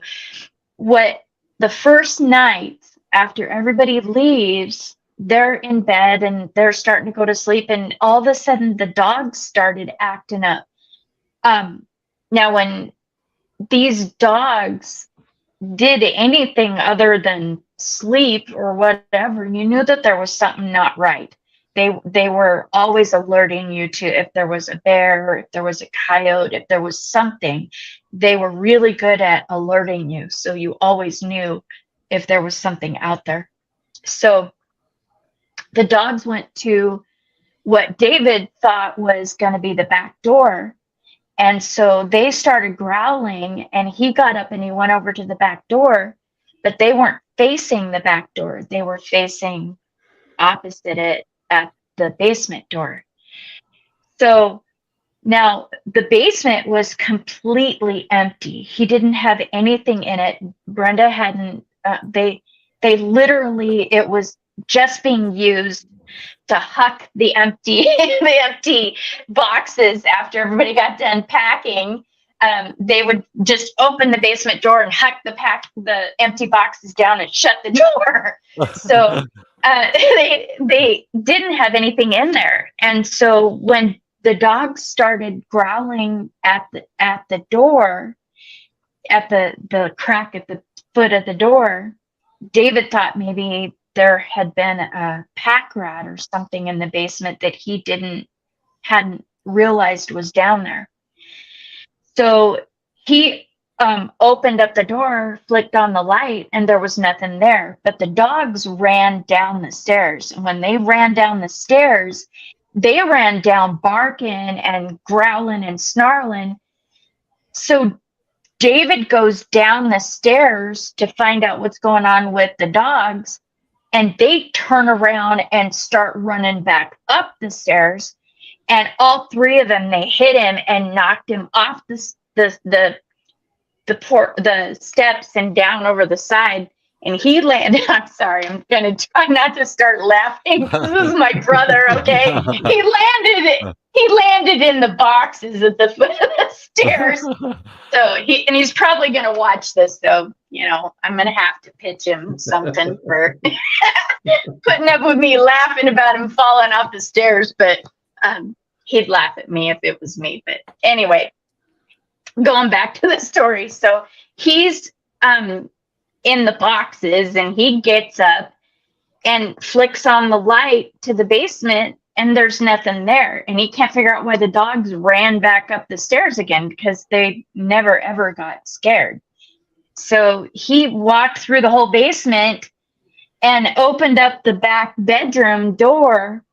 what the first night after everybody leaves, they're in bed and they're starting to go to sleep, and all of a sudden the dogs started acting up. Now when these dogs did anything other than sleep or whatever, you knew that there was something not right. They were always alerting you to if there was a bear, or if there was a coyote, if there was something. They were really good at alerting you, so you always knew if there was something out there. So the dogs went to what David thought was going to be the back door. And so they started growling, and he got up and he went over to the back door, but they weren't facing the back door. They were facing opposite it at the basement door. So now the basement was completely empty. He didn't have anything in it. Brenda hadn't, they literally, it was just being used to huck the empty the empty boxes after everybody got done packing. They would just open the basement door and huck the empty boxes down and shut the door. So they didn't have anything in there. And so when the dogs started growling at the door, at the crack at the foot of the door, David thought maybe there had been a pack rat or something in the basement that he hadn't realized was down there. So he opened up the door, flicked on the light, and there was nothing there. But the dogs ran down the stairs. And when they ran down the stairs, they ran down barking and growling and snarling. So David goes down the stairs to find out what's going on with the dogs. And they turn around and start running back up the stairs. And all three of them, they hit him and knocked him off the steps and down over the side. And he landed, I'm sorry, I'm going to try not to start laughing. This is my brother, okay? He landed in the boxes at the foot of the stairs. So he's probably going to watch this, so, I'm going to have to pitch him something for putting up with me laughing about him falling off the stairs, but he'd laugh at me if it was me. But anyway, going back to the story. So he's in the boxes, and he gets up and flicks on the light to the basement, and there's nothing there. And he can't figure out why the dogs ran back up the stairs again, because they never, ever got scared. So he walked through the whole basement and opened up the back bedroom door,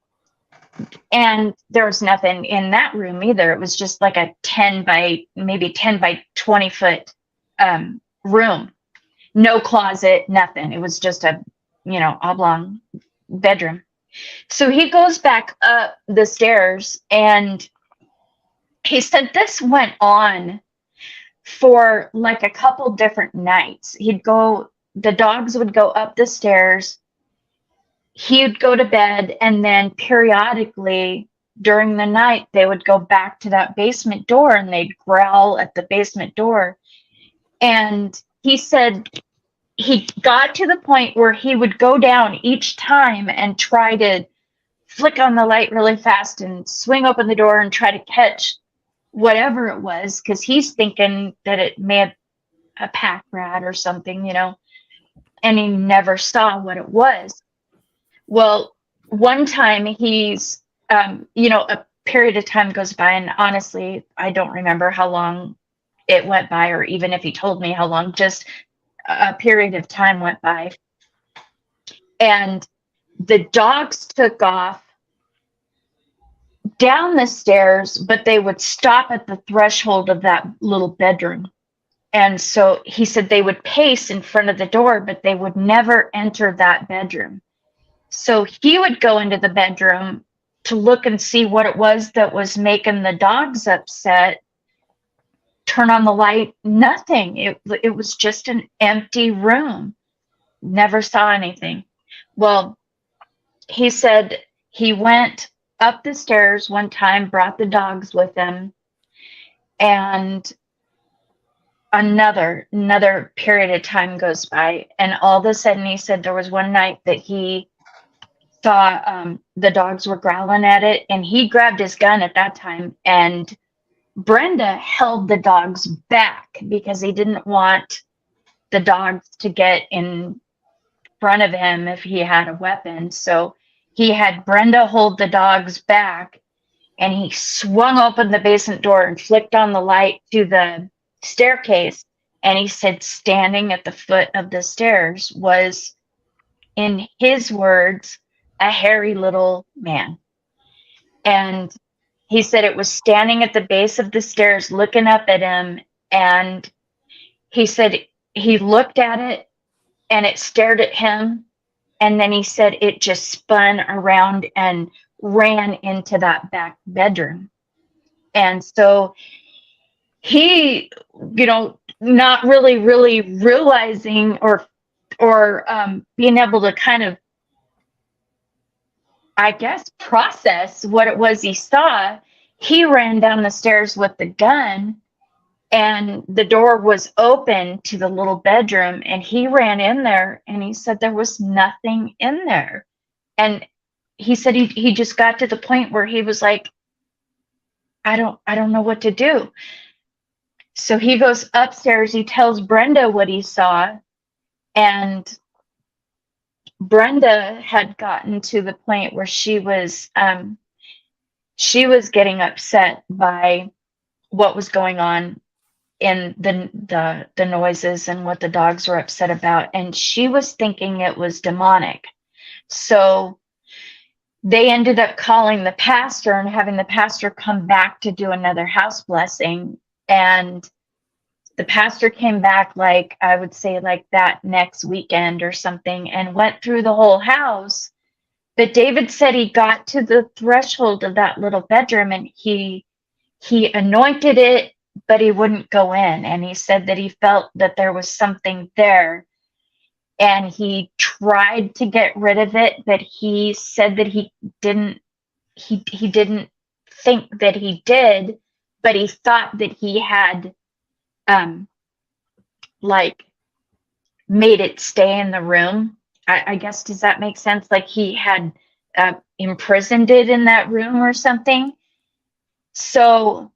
and there was nothing in that room either. It was just like a 10 by 20 foot room. No closet, nothing. It was just a, oblong bedroom. So he goes back up the stairs, and he said this went on for like a couple different nights. The dogs would go up the stairs, he'd go to bed, and then periodically during the night, they would go back to that basement door and they'd growl at the basement door. And he said he got to the point where he would go down each time and try to flick on the light really fast and swing open the door and try to catch whatever it was, because he's thinking that it may have a pack rat or something, and he never saw what it was. Well, one time he's, a period of time goes by, and honestly, I don't remember how long it went by, or even if he told me how long, just a period of time went by. And the dogs took off down the stairs, but they would stop at the threshold of that little bedroom. And so he said they would pace in front of the door, but they would never enter that bedroom. So he would go into the bedroom to look and see what it was that was making the dogs upset. Turn on the light, nothing. It was just an empty room. Never saw anything. Well, he said he went up the stairs one time, brought the dogs with him, and another period of time goes by, and all of a sudden he said there was one night that he saw the dogs were growling at it, and he grabbed his gun at that time, and Brenda held the dogs back because he didn't want the dogs to get in front of him if he had a weapon. So he had Brenda hold the dogs back, and he swung open the basement door and flicked on the light to the staircase. And he said, standing at the foot of the stairs was, in his words, a hairy little man. And he said it was standing at the base of the stairs looking up at him. And he said he looked at it and it stared at him. And then he said it just spun around and ran into that back bedroom. And so he, not really realizing or being able to kind of, I guess, process what it was he saw, he ran down the stairs with the gun, and the door was open to the little bedroom, and he ran in there, and he said there was nothing in there. And he said he just got to the point where he was like, I don't know what to do. So he goes upstairs, he tells Brenda what he saw, and Brenda had gotten to the point where she was getting upset by what was going on in the noises and what the dogs were upset about, and she was thinking it was demonic. So they ended up calling the pastor and having the pastor come back to do another house blessing. And the pastor came back, like, I would say like that next weekend or something, and went through the whole house. But David said he got to the threshold of that little bedroom, and he anointed it, but he wouldn't go in. And he said that he felt that there was something there, and he tried to get rid of it, but he said that he didn't think that he did, but he thought that he had like made it stay in the room. I guess, does that make sense? Like he had imprisoned it in that room or something. So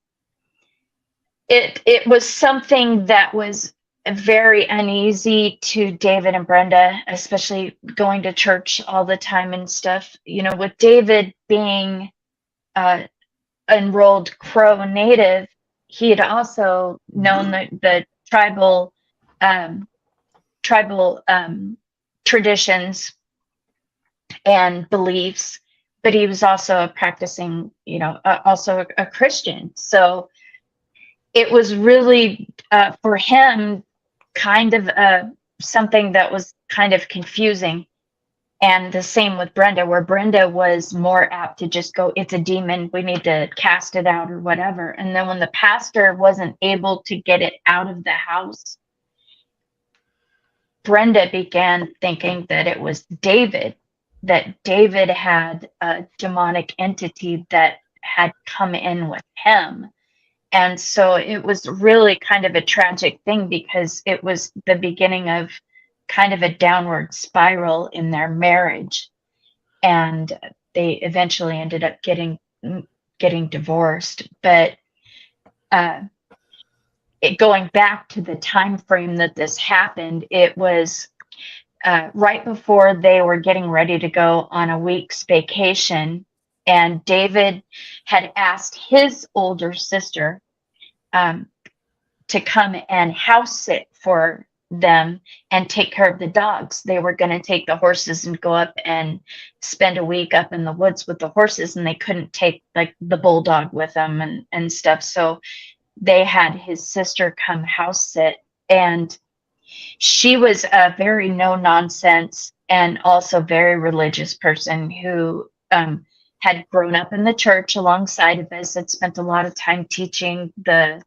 it was something that was very uneasy to David and Brenda, especially going to church all the time and stuff. With David being enrolled Crow Native, he had also known the tribal traditions and beliefs, but he was also a practicing, also a Christian. So it was really for him kind of something that was kind of confusing. And the same with Brenda, where Brenda was more apt to just go, it's a demon, we need to cast it out or whatever. And then when the pastor wasn't able to get it out of the house, Brenda began thinking that it was David, that David had a demonic entity that had come in with him. And so it was really kind of a tragic thing, because it was the beginning of kind of a downward spiral in their marriage. And they eventually ended up getting divorced. But going back to the time frame that this happened, it was right before they were getting ready to go on a week's vacation. And David had asked his older sister to come and house sit for them and take care of the dogs. They were going to take the horses and go up and spend a week up in the woods with the horses, and they couldn't take like the bulldog with them and stuff. So they had his sister come house sit, and she was a very no nonsense and also very religious person who had grown up in the church alongside of us, had spent a lot of time teaching the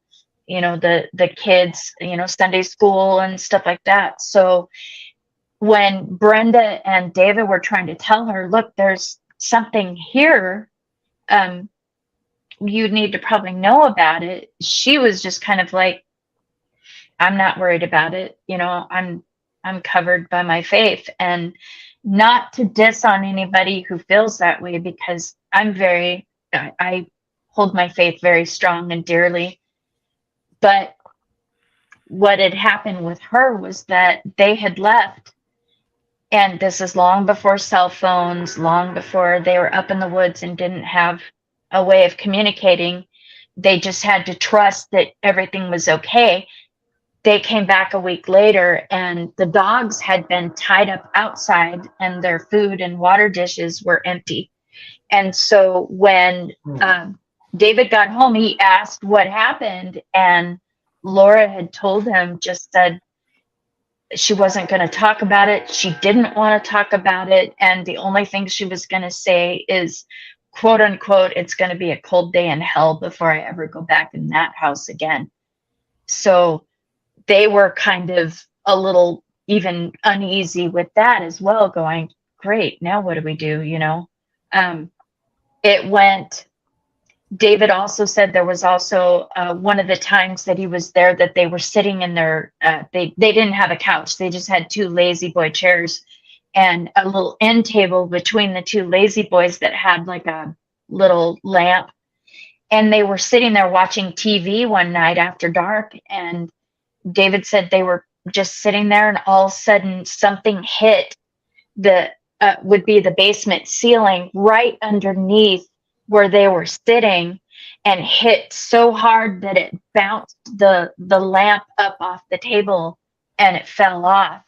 kids, Sunday school and stuff like that. So when Brenda and David were trying to tell her, look, there's something here, you need to probably know about it, she was just kind of like, I'm not worried about it. I'm covered by my faith. And not to diss on anybody who feels that way, because I hold my faith very strong and dearly. But what had happened with her was that they had left, and this is long before cell phones, long before they were up in the woods and didn't have a way of communicating. They just had to trust that everything was okay. They came back a week later, and the dogs had been tied up outside, and their food and water dishes were empty. And so when David got home, he asked what happened, and Laura had told him, just said she wasn't going to talk about it. She didn't want to talk about it. And the only thing she was going to say is, quote unquote, it's going to be a cold day in hell before I ever go back in that house again. So they were kind of a little even uneasy with that as well, going, great, now what do we do? David also said there was also one of the times that he was there that they were sitting in their, they didn't have a couch. They just had two lazy boy chairs and a little end table between the two lazy boys that had like a little lamp. And they were sitting there watching TV one night after dark. And David said they were just sitting there, and all of a sudden something hit would be the basement ceiling right underneath where they were sitting, and hit so hard that it bounced the lamp up off the table and it fell off.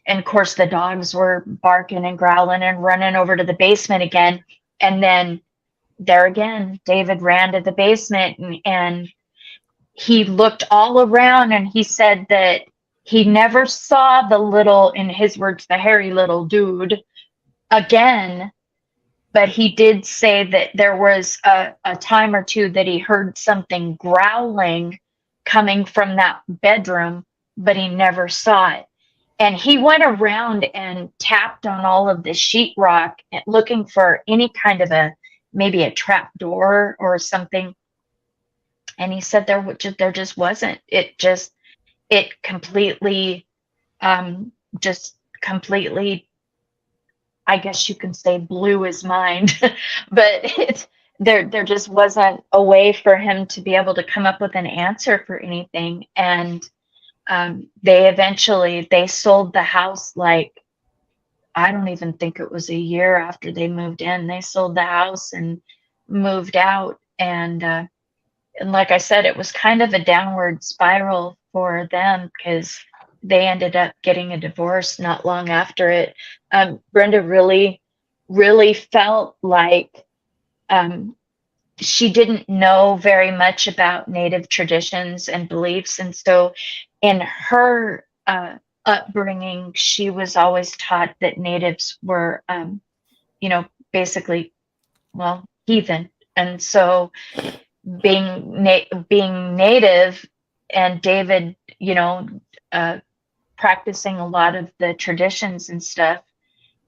And of course the dogs were barking and growling and running over to the basement again. And then there again, David ran to the basement, and he looked all around, and he said that he never saw the little, in his words, the hairy little dude again. But he did say that there was a time or two that he heard something growling coming from that bedroom, but he never saw it. And he went around and tapped on all of the sheetrock looking for any kind of maybe a trap door or something. And he said there just wasn't. It completely, I guess you can say, blew his mind. But there just wasn't a way for him to be able to come up with an answer for anything. And they sold the house, like, I don't even think it was a year after they moved in. They sold the house and moved out. And like I said, it was kind of a downward spiral for them, because they ended up getting a divorce not long after it. Brenda really, really felt like she didn't know very much about Native traditions and beliefs. And so in her upbringing, she was always taught that Natives were, basically, well, heathen. And so being Native, and David, practicing a lot of the traditions and stuff,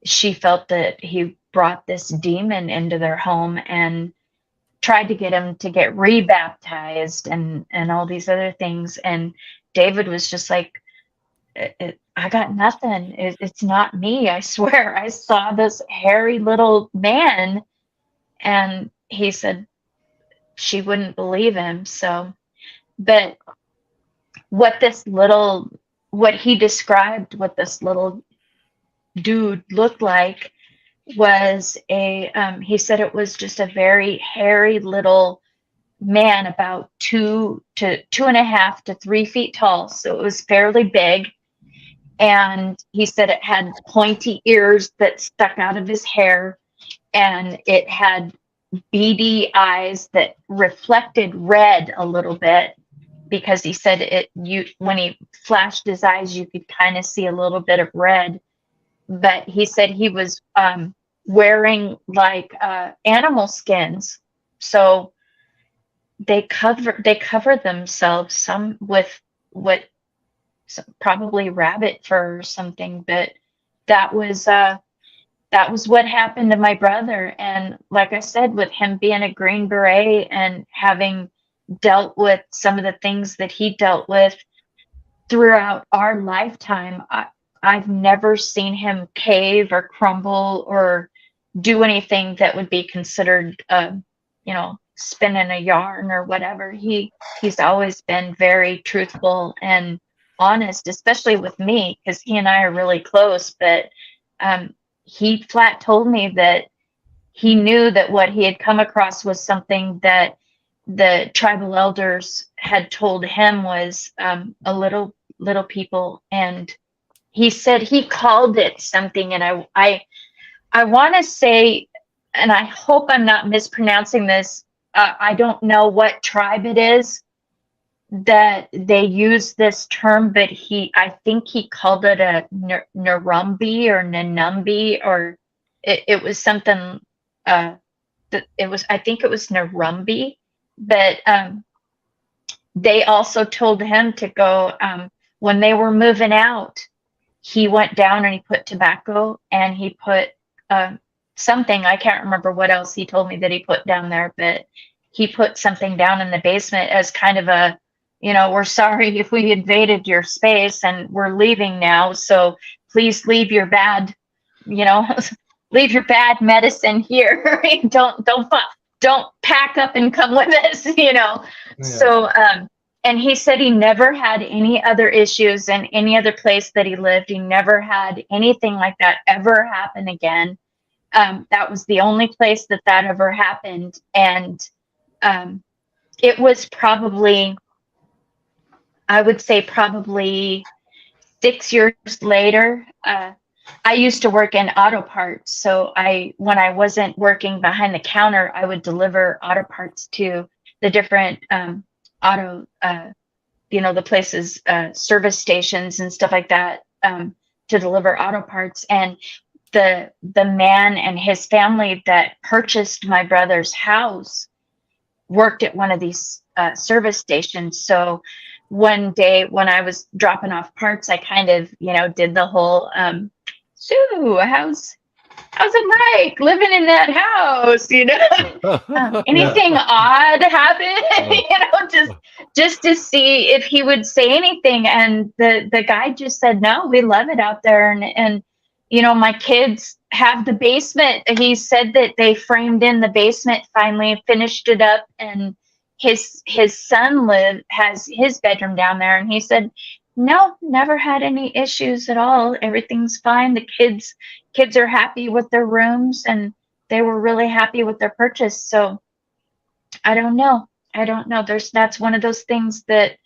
she felt that he brought this demon into their home and tried to get him to get rebaptized and all these other things. And David was just like, I got nothing. It's not me. I swear, I saw this hairy little man. And he said she wouldn't believe him. So, but what he described what this little dude looked like was he said it was just a very hairy little man, about 2.5 to 3 feet tall. So it was fairly big. And he said it had pointy ears that stuck out of his hair, and it had beady eyes that reflected red a little bit, because he said when he flashed his eyes, you could kind of see a little bit of red. But he said he was wearing like animal skins. So they cover themselves, some with probably rabbit fur or something. But that was what happened to my brother. And like I said, with him being a Green Beret and having dealt with some of the things that he dealt with, throughout our lifetime, I've never seen him cave or crumble or do anything that would be considered, spinning a yarn or whatever. He's always been very truthful and honest, especially with me, because he and I are really close. But he flat told me that he knew that what he had come across was something that the tribal elders had told him was a little people. And he said he called it something, and I want to say, and I hope I'm not mispronouncing this. I don't know what tribe it is that they use this term, but I think he called it a Narumbi or Nanumbi, or it was something. I think it was Narumbi, but they also told him to go when they were moving out. He went down and he put tobacco, and he put something. I can't remember what else he told me that he put down there, but he put something down in the basement as kind of a, we're sorry if we invaded your space and we're leaving now. So please leave your bad, leave your bad medicine here. don't pack up and come with us, Yeah. So, and he said he never had any other issues in any other place that he lived. He never had anything like that ever happen again. That was the only place that ever happened. And it was probably, I would say probably 6 years later. I used to work in auto parts. So when I wasn't working behind the counter, I would deliver auto parts to the different auto, the places, service stations and stuff like that, to deliver auto parts. And the man and his family that purchased my brother's house worked at one of these service stations. So one day when I was dropping off parts, I kind of, did the whole, Sue, how's it like living in that house? Anything odd happen? Just to see if he would say anything. And the guy just said, no, we love it out there. And my kids have the basement. He said that they framed in the basement, finally finished it up, and his son has his bedroom down there. And he said, no, never had any issues at all. Everything's fine. The kids are happy with their rooms, and they were really happy with their purchase. So I don't know. That's one of those things that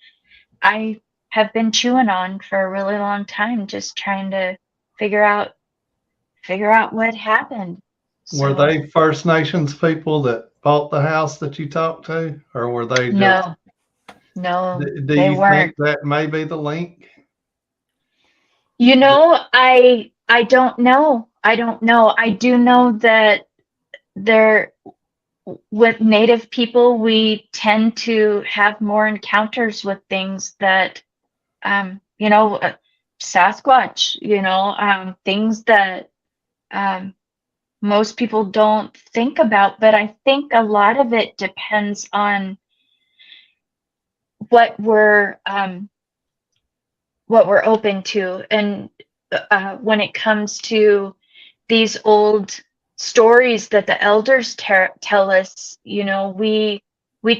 I have been chewing on for a really long time, just trying to figure out what happened. Were they First Nations people that bought the house that you talked to, or were they just? No, do you think that may be the link? I don't know. I do know that with Native people, we tend to have more encounters with things that, Sasquatch, things that most people don't think about. But I think a lot of it depends on what we're open to. And when it comes to these old stories that the elders tell us, we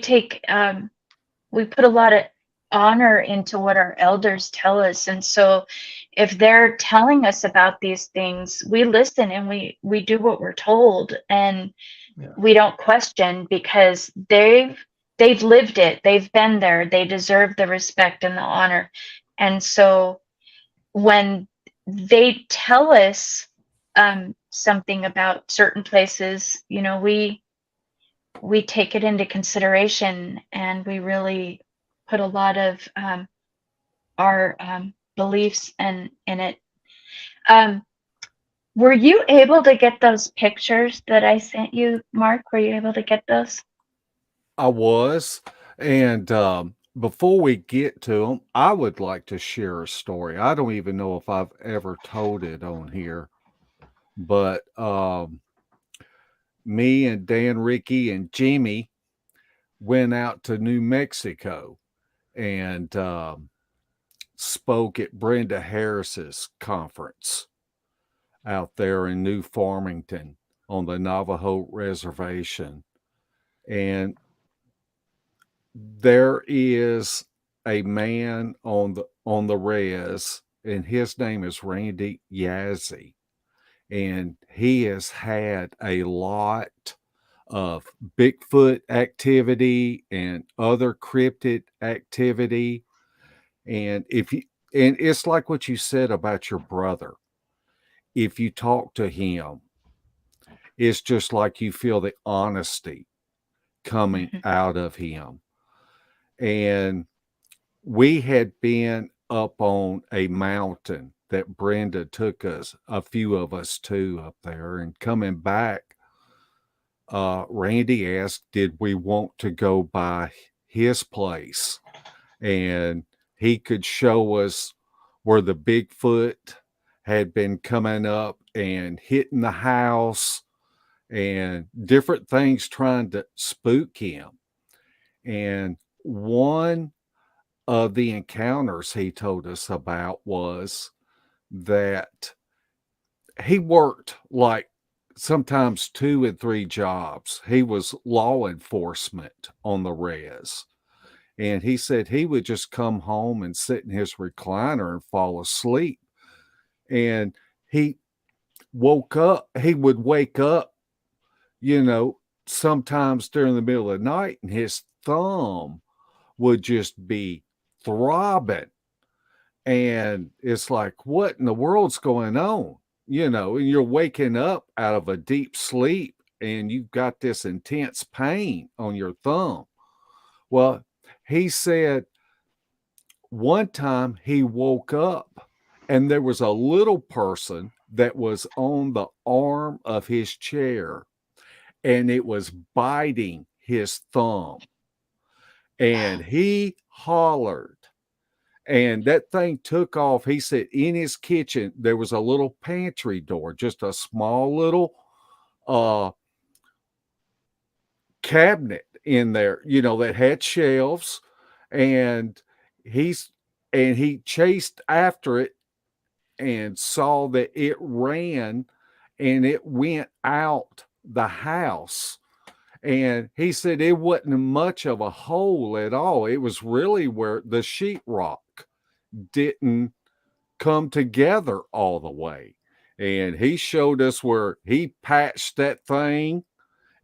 take we put a lot of honor into what our elders tell us. And so if they're telling us about these things, we listen and we do what we're told, and we don't question, because they've lived it. They've been there. They deserve the respect and the honor. And so when they tell us something about certain places, we take it into consideration, and we really put a lot of our beliefs in it. Were you able to get those pictures that I sent you, Mark? Were you able to get those? I was. And before we get to them, I would like to share a story. I don't even know if I've ever told it on here, but me and Dan, Ricky, and Jimmy went out to New Mexico, and spoke at Brenda Harris's conference out there in New Farmington on the Navajo reservation. And there is a man on the res, and his name is Randy Yazzie, and he has had a lot of Bigfoot activity and other cryptid activity. And and it's like what you said about your brother. If you talk to him, it's just like you feel the honesty coming Mhm. out of him. And we had been up on a mountain that Brenda took us, a few of us to, up there, and coming back, Randy asked, did we want to go by his place? And he could show us where the Bigfoot had been coming up and hitting the house and different things trying to spook him. And one of the encounters he told us about was that he worked like sometimes 2 and 3 jobs. He was law enforcement on the res. And he said he would just come home and sit in his recliner and fall asleep. And he he would wake up, you know, sometimes during the middle of the night, and his thumb would just be throbbing. And it's like, what in the world's going on? You know, and you're waking up out of a deep sleep and you've got this intense pain on your thumb. Well, he said one time he woke up and there was a little person that was on the arm of his chair and it was biting his thumb. And he hollered and that thing took off. He said in his kitchen, there was a little pantry door, just a small little cabinet in there, you know, that had shelves. And he chased after it and saw that it ran and it went out the house. And he said it wasn't much of a hole at all. It was really where the sheetrock didn't come together all the way. And he showed us where he patched that thing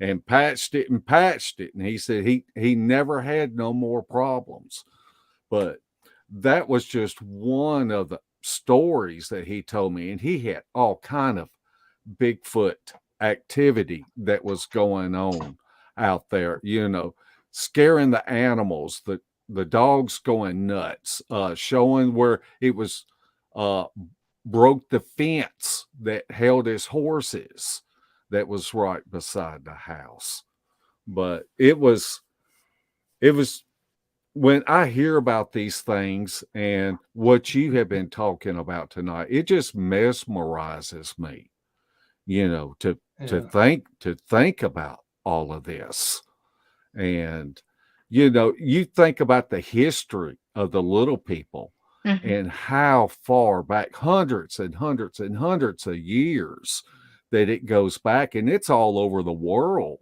and patched it and patched it. And he said he never had no more problems. But that was just one of the stories that he told me. And he had all kind of Bigfoot activity that was going on out there, you know, scaring the animals, the dogs going nuts, showing where it was broke the fence that held his horses that was right beside the house. But it was when I hear about these things and what you have been talking about tonight, it just mesmerizes me, you know, to Yeah. think about all of this. And you know, you think about the history of the little people Mhm. and how far back, hundreds and hundreds and hundreds of years that it goes back, and it's all over the world.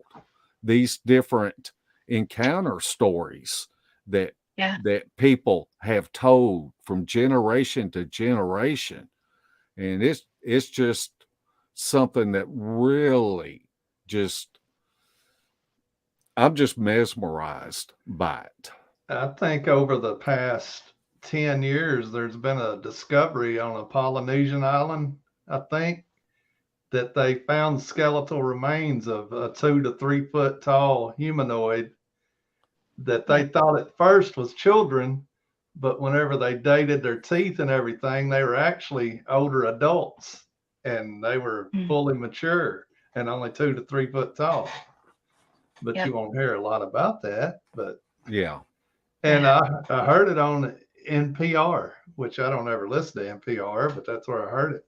These different encounter stories that Yeah. that people have told from generation to generation. And it's just something that really just I'm just mesmerized by it. I think over the past 10 years, there's been a discovery on a Polynesian island, I think, that they found skeletal remains of a 2 to 3 foot tall humanoid that they thought at first was children, but whenever they dated their teeth and everything, they were actually older adults and they were Mm. fully mature and only 2 to 3 foot tall. But Yep. you won't hear a lot about that. But Yeah. and Yeah. I heard it on NPR, which I don't ever listen to NPR, but that's where I heard it.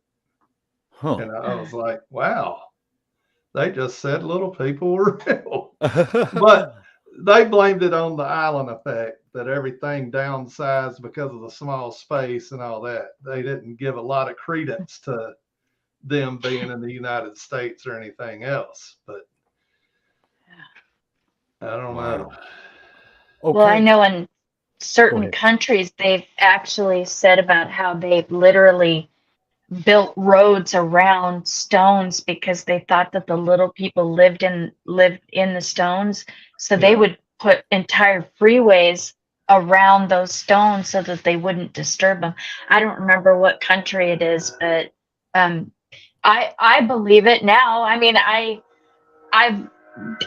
Huh. And I was like, wow, they just said little people were real. But they blamed it on the island effect, that everything downsized because of the small space and all that. They didn't give a lot of credence to them being in the United States or anything else. But I don't know. Well, I Okay. know in Go certain ahead. countries they've actually said about how they've literally built roads around stones because they thought that the little people lived in the stones, so they Yeah. would put entire freeways around those stones so that they wouldn't disturb them. I don't remember what country it is, but um I believe it now. I mean, I've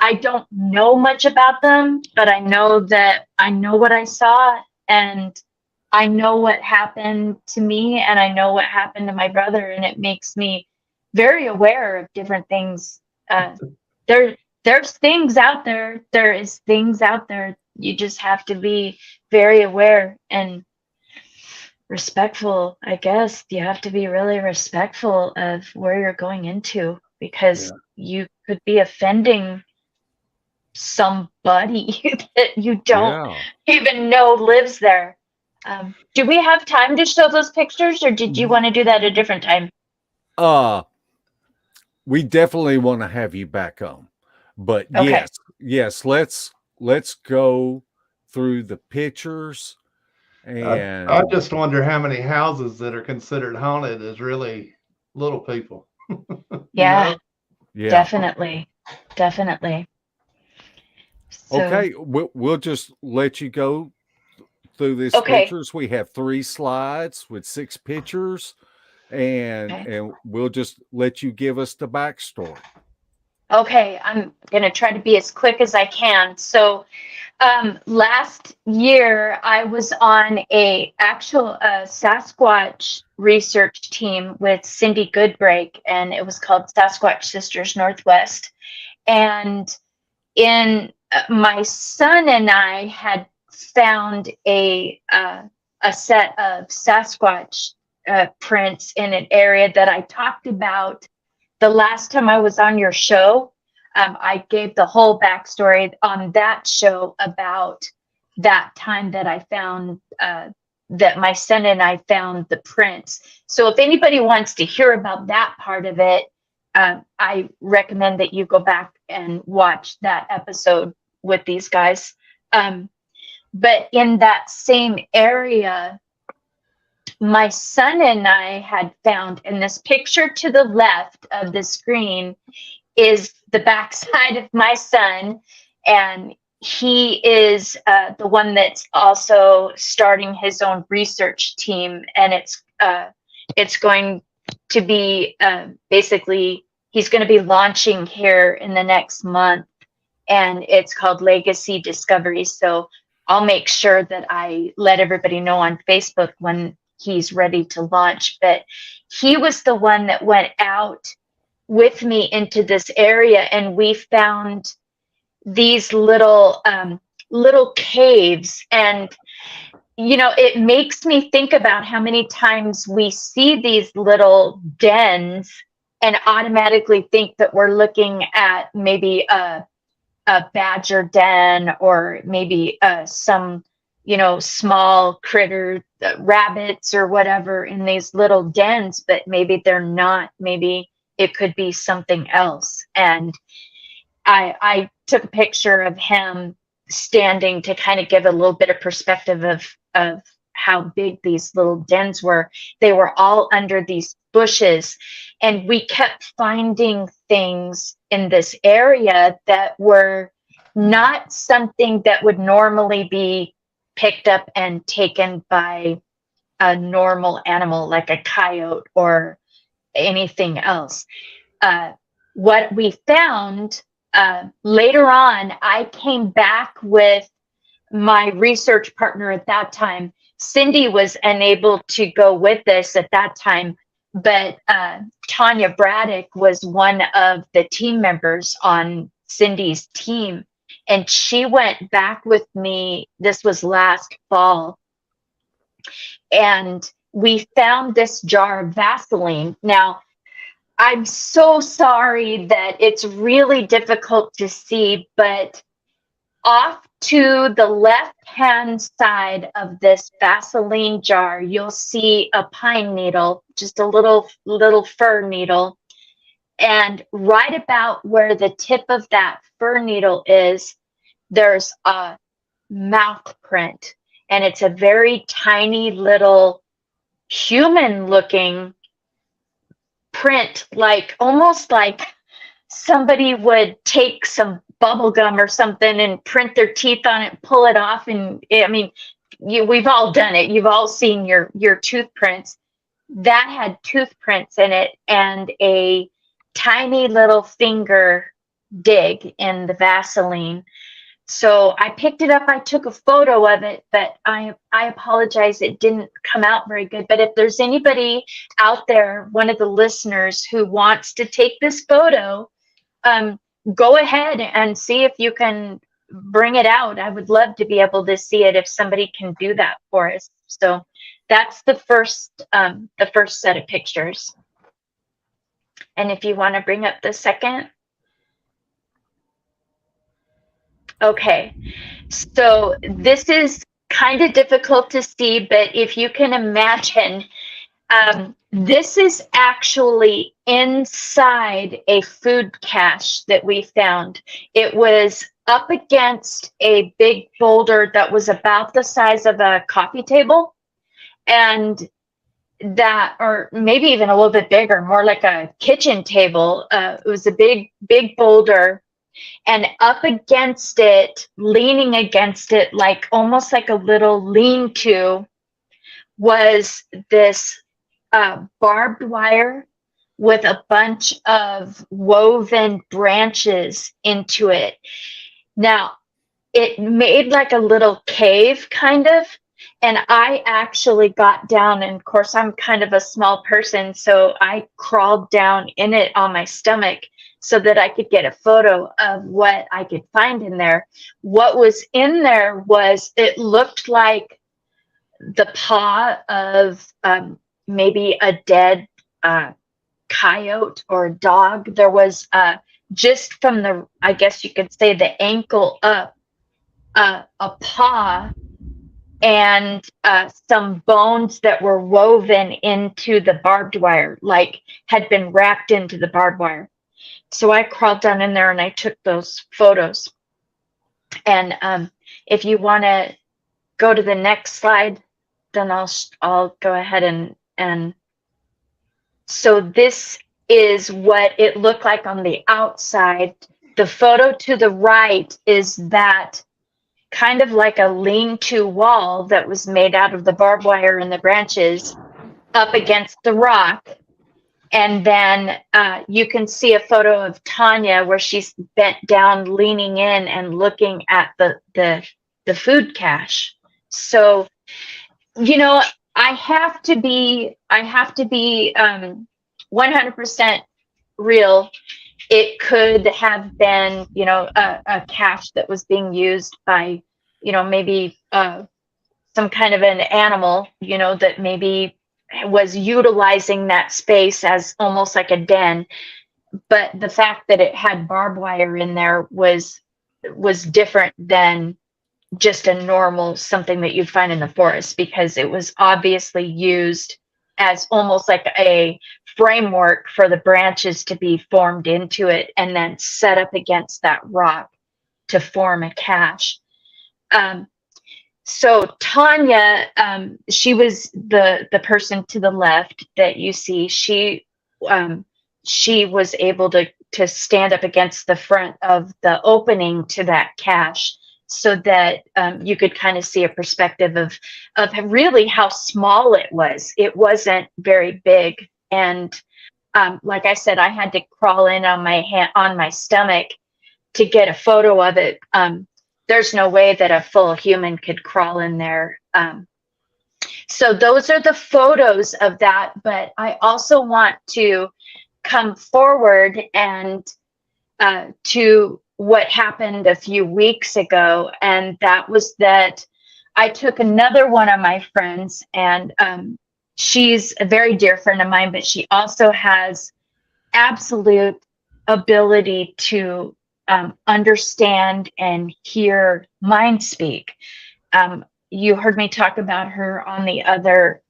I don't know much about them, but I know that I know what I saw, and I know what happened to me, and I know what happened to my brother, and it makes me very aware of different things. Uh, there, there's things out there. There is things out there. You just have to be very aware and respectful. I guess you have to be really respectful of where you're going into Yeah. because you could be offending somebody that you don't Yeah. even know lives there. Do we have time to show those pictures, or did you want to do that at a different time? Uh, we definitely want to have you back on. But Okay. yes, let's go through the pictures I and just wonder how many houses that are considered haunted is really little people. You Yeah, know? yeah. definitely. Definitely. So, Okay, we'll just let you go through these okay. pictures. We have 3 slides with 6 pictures, and Okay. we'll just let you give us the backstory. Okay. I'm going to try to be as quick as I can. So, last year I was on a actual Sasquatch research team with Cindy Goodbrake, and it was called Sasquatch Sisters Northwest. And my son and I had found a set of Sasquatch prints in an area that I talked about the last time I was on your show. I gave the whole backstory on that show about that time that I found that my son and I found the prints. So if anybody wants to hear about that part of it, I recommend that you go back and watch that episode with these guys. But in that same area, my son and I had found, and this picture to the left of the screen is the backside of my son, and he is the one that's also starting his own research team, and it's going to be basically he's going to be launching here in the next month, and it's called Legacy Discovery. So I'll make sure that I let everybody know on Facebook when he's ready to launch. But he was the one that went out with me into this area, and we found these little caves. And it makes me think about how many times we see these little dens and automatically think that we're looking at maybe a badger den, or maybe some small critter, rabbits or whatever, in these little dens, but maybe they're not. Maybe it could be something else. And I took a picture of him standing to kind of give a little bit of perspective of how big these little dens were. They were all under these bushes, and we kept finding things in this area that were not something that would normally be picked up and taken by a normal animal like a coyote or anything else. What we found later on, I came back with my research partner at that time. Cindy was unable to go with us at that time, but Tanya Braddock was one of the team members on Cindy's team, and she went back with me. This was last fall, and we found this jar of Vaseline. Now, I'm so sorry that it's really difficult to see, but off to the left-hand side of this Vaseline jar, you'll see a pine needle, just a little fir needle. And right about where the tip of that fir needle is, there's a mouth print. And it's a very tiny little human-looking print, like almost like somebody would take some bubble gum or something and print their teeth on it, pull it off. And I mean, we've all done it. You've all seen your tooth prints. That had tooth prints in it and a tiny little finger dig in the Vaseline. So I picked it up, I took a photo of it, but I apologize, it didn't come out very good. But if there's anybody out there, one of the listeners who wants to take this photo, go ahead and see if you can bring it out. I would love to be able to see it if somebody can do that for us. So that's the first set of pictures. And if you want to bring up the second. Okay, so this is kind of difficult to see, but if you can imagine, this is actually inside a food cache that we found. It was up against a big boulder that was about the size of a coffee table, and that, or maybe even a little bit bigger, more like a kitchen table. It was a big boulder. And up against it, leaning against it, like almost like a little lean-to, was this barbed wire with a bunch of woven branches into it. Now, it made like a little cave, kind of. And I actually got down, and of course, I'm kind of a small person, so I crawled down in it on my stomach so that I could get a photo of what I could find in there. What was in there was, it looked like the paw of maybe a dead coyote or a dog. There was just from the, I guess you could say, the ankle up, a paw and some bones that were woven into the barbed wire, like had been wrapped into the barbed wire. So I crawled down in there and I took those photos. And if you want to go to the next slide, then I'll go ahead and so this is what it looked like on the outside. The photo to the right is that kind of like a lean-to wall that was made out of the barbed wire and the branches up against the rock. And then you can see a photo of Tanya where she's bent down, leaning in and looking at the food cache. So, you know, I have to be 100% real. It could have been, you know, a cache that was being used by, you know, maybe some kind of an animal, you know, that maybe was utilizing that space as almost like a den. But the fact that it had barbed wire in there was different than just a normal something that you'd find in the forest, because it was obviously used as almost like a framework for the branches to be formed into it and then set up against that rock to form a cache. So Tanya, she was the person to the left that you see. She was able to stand up against the front of the opening to that cache, so that you could kind of see a perspective of really how small it was. It wasn't very big, and like I said, I had to crawl in on my stomach to get a photo of it. There's no way that a full human could crawl in there. So those are the photos of that. But I also want to come forward and to what happened a few weeks ago. And that was that I took another one of my friends, and she's a very dear friend of mine, but she also has absolute ability to understand and hear mind speak. You heard me talk about her on the other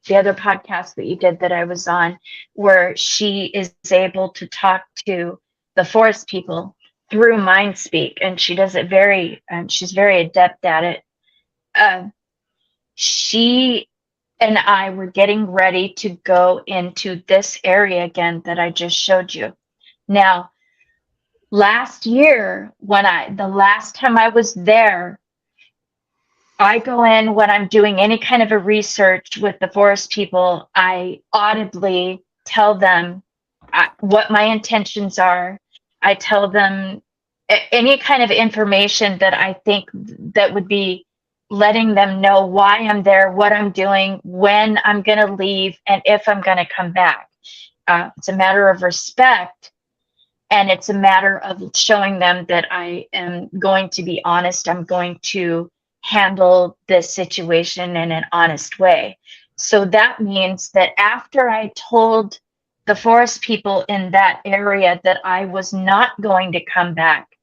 podcast that you did that I was on, where she is able to talk to the forest people through mind speak, and she does it she's very adept at it. She and I were getting ready to go into this area again that I just showed you. Now, last year, the last time I was there, I go in when I'm doing any kind of a research with the forest people, I audibly tell them what my intentions are. I tell them any kind of information that I think that would be letting them know why I'm there, what I'm doing, when I'm going to leave, and if I'm going to come back. It's a matter of respect, and it's a matter of showing them that I am going to be honest. I'm going to handle this situation in an honest way. So that means that after I told the forest people in that area that I was not going to come back,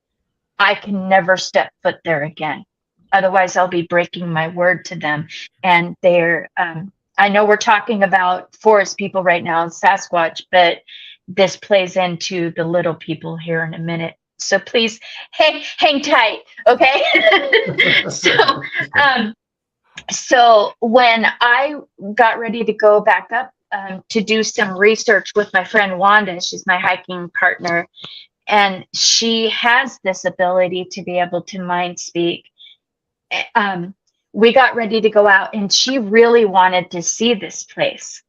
I can never step foot there again. Otherwise, I'll be breaking my word to them. And I know we're talking about forest people right now, Sasquatch, but this plays into the little people here in a minute. So please hang tight, okay? So when I got ready to go back up to do some research with my friend Wanda, she's my hiking partner, and she has this ability to be able to mind speak. We got ready to go out, and she really wanted to see this place.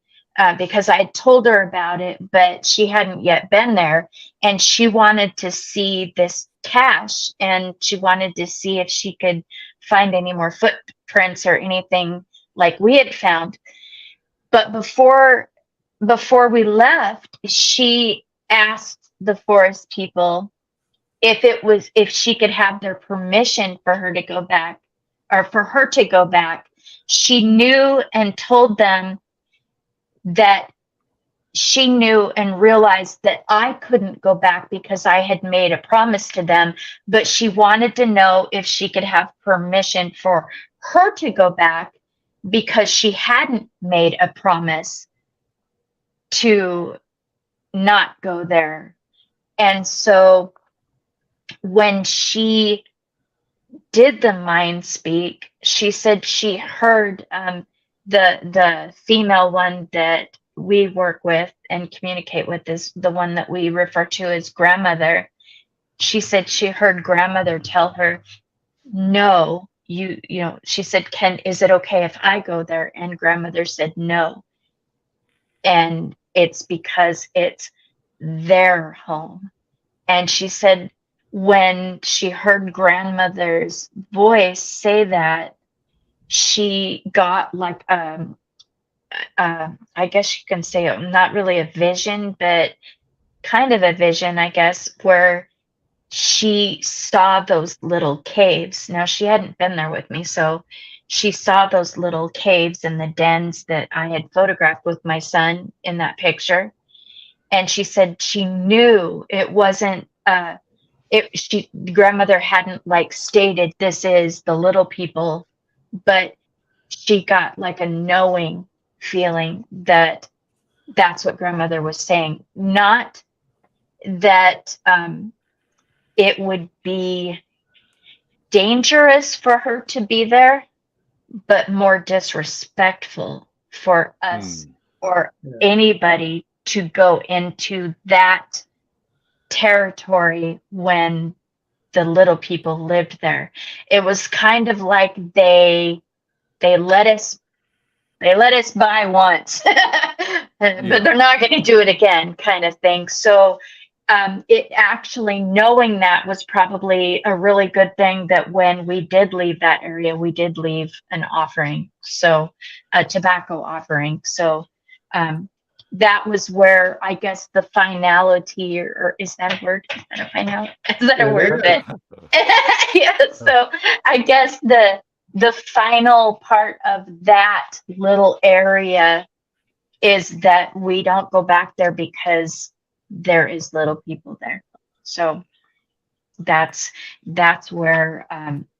Because I had told her about it, but she hadn't yet been there, and she wanted to see this cache, and she wanted to see if she could find any more footprints or anything like we had found. But before we left, she asked the forest people if she could have their permission for her to go back, or for her to go back. She knew and told them that she knew and realized that I couldn't go back because I had made a promise to them, but she wanted to know if she could have permission for her to go back because she hadn't made a promise to not go there. And so when she did the mind speak, she said she heard the female one that we work with and communicate with is the one that we refer to as grandmother. She said she heard grandmother tell her, no, you know, she said, is it okay if I go there? And grandmother said no. And it's because it's their home. And she said when she heard grandmother's voice say that, she got like I guess you can say not really a vision, but kind of a vision, I guess, where she saw those little caves. Now, she hadn't been there with me, so she saw those little caves and the dens that I had photographed with my son in that picture. And she said she knew it wasn't grandmother hadn't like stated this is the little people, but she got like a knowing feeling that that's what grandmother was saying. Not that it would be dangerous for her to be there, but more disrespectful for us or anybody to go into that territory when the little people lived there. It was kind of like they let us by once, but they're not going to do it again, kind of thing. So it actually, knowing that was probably a really good thing, that when we did leave that area, we did leave an offering, so a tobacco offering. So that was where I guess the finality, or is that a word? Is that a finality? Is that a word? Yeah. So I guess the final part of that little area is that we don't go back there because there is little people there. So that's where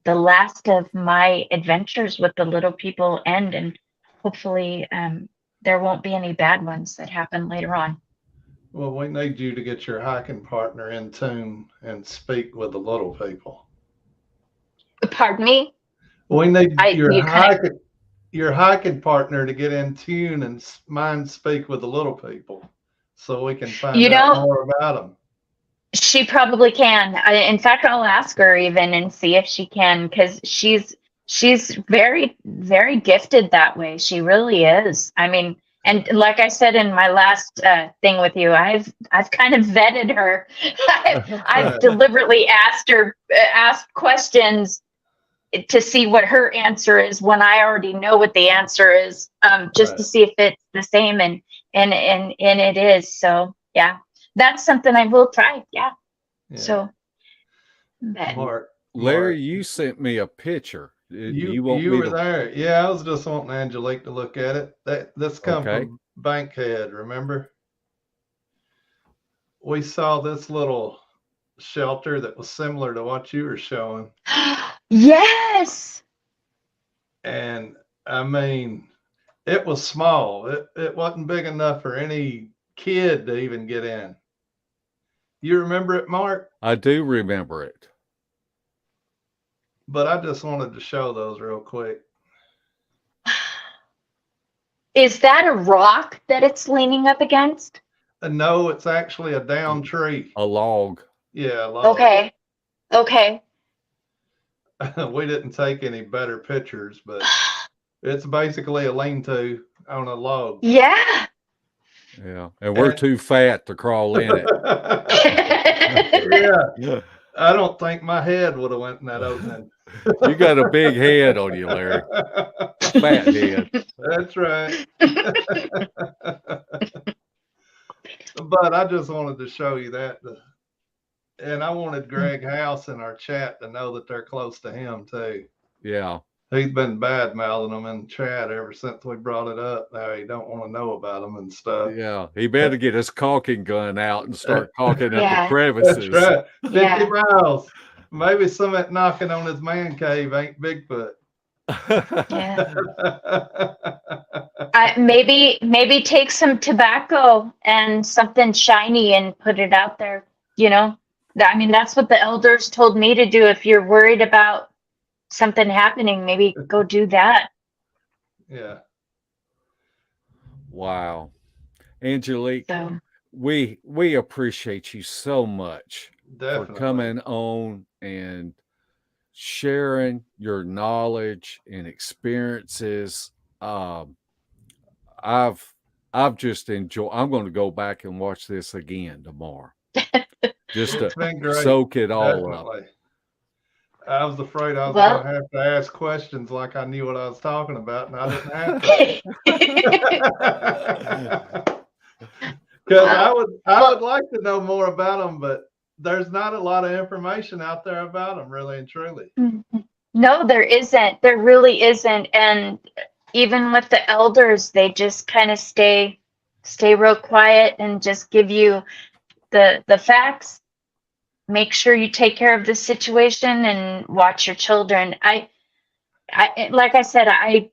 the last of my adventures with the little people end, and hopefully there won't be any bad ones that happen later on. Well, we need you to get your hiking partner in tune and speak with the little people. Pardon me? We need You kind of, your hiking partner to get in tune and mind speak with the little people, so we can find out more about them. she probably can. In fact, I'll ask her even and see if she can, because she's very, very gifted that way. She really is. I mean, and like I said in my last thing with you, I've kind of vetted her. I've deliberately asked questions to see what her answer is when I already know what the answer is, just to see if it's the same, and it is. So yeah, that's something I will try. Yeah. So, Mark, Larry, you sent me a picture. You were there. Yeah, I was just wanting Angelique to look at it. This come from Bankhead, remember? We saw this little shelter that was similar to what you were showing. Yes. And I mean, it was small. It wasn't big enough for any kid to even get in. You remember it, Mark? I do remember it. But I just wanted to show those real quick. Is that a rock that it's leaning up against? No, it's actually a down tree. A log. Yeah, a log. Okay. We didn't take any better pictures, but it's basically a lean-to on a log. Yeah. Yeah, and we're too fat to crawl in it. Yeah. I don't think my head would have went in that opening. You got a big head on you, Larry. Fat head. That's right. But I just wanted to show you that. And I wanted Greg House in our chat to know that they're close to him, too. Yeah. He's been bad-mouthing them in chat ever since we brought it up. Now he don't want to know about them and stuff. Yeah, he better get his caulking gun out and start caulking up the crevices. That's right. 50 miles. Maybe something knocking on his man cave ain't Bigfoot. Maybe take some tobacco and something shiny and put it out there. You know, I mean, that's what the elders told me to do. If you're worried about something happening, maybe go do that. Yeah. Wow. Angelique, we appreciate you so much for coming on and sharing your knowledge and experiences. I've just enjoyed. I'm going to go back and watch this again tomorrow, just to soak it all up. I was afraid I was going to have to ask questions like I knew what I was talking about, and I didn't have to. Because I would like to know more about them, but there's not a lot of information out there about them, really and truly. No, there isn't. There really isn't. And even with the elders, they just kind of stay real quiet and just give you the facts. Make sure you take care of the situation and watch your children. I like I said, I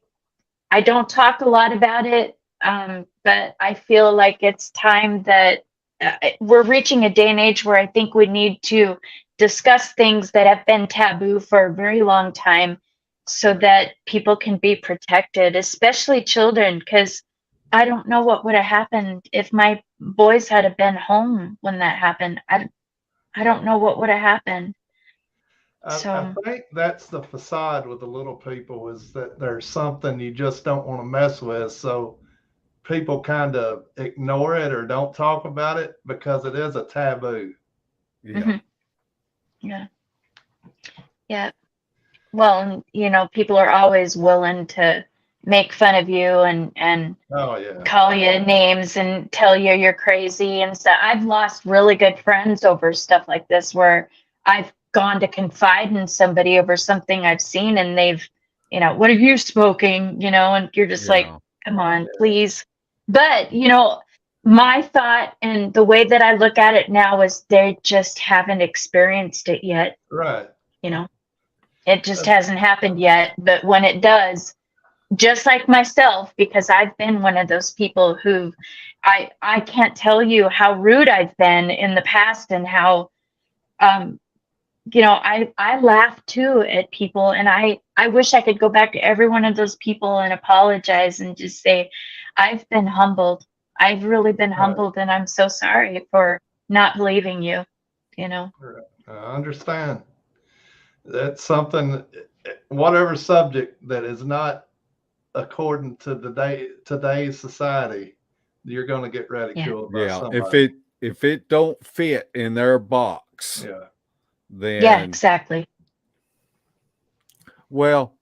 don't talk a lot about it, but I feel like it's time that we're reaching a day and age where I think we need to discuss things that have been taboo for a very long time so that people can be protected, especially children, because I don't know what would have happened if my boys had been home when that happened. I don't know what would have happened. I think that's the facade with the little people, is that there's something you just don't want to mess with. So people kind of ignore it or don't talk about it because it is a taboo. Yeah. Yeah. Well, you know, people are always willing to make fun of you and call you names and tell you you're crazy and stuff. I've lost really good friends over stuff like this, where I've gone to confide in somebody over something I've seen, and they've, you know, what are you smoking? You know, and you're just like, come on, please. But, you know, my thought and the way that I look at it now is they just haven't experienced it yet. Right. You know, it just hasn't happened yet. But when it does, just like myself, because I've been one of those people who I can't tell you how rude I've been in the past and how, I laugh too at people, and I wish I could go back to every one of those people and apologize and just say, I've been humbled. I've really been Right. humbled, and I'm so sorry for not believing you, you know. Right. I understand. That's something, whatever subject that is not according to today's society, you're going to get ridiculed by Yeah, somebody. if it don't fit in their box, Yeah. then Yeah, exactly. well,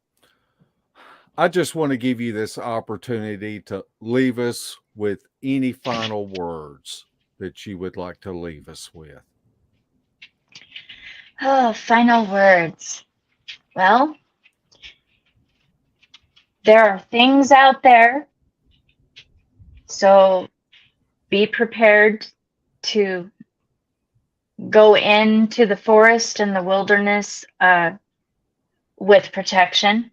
I just want to give you this opportunity to leave us with any final words that you would like to leave us with. Oh, final words. Well, there are things out there, so be prepared to go into the forest and the wilderness with protection,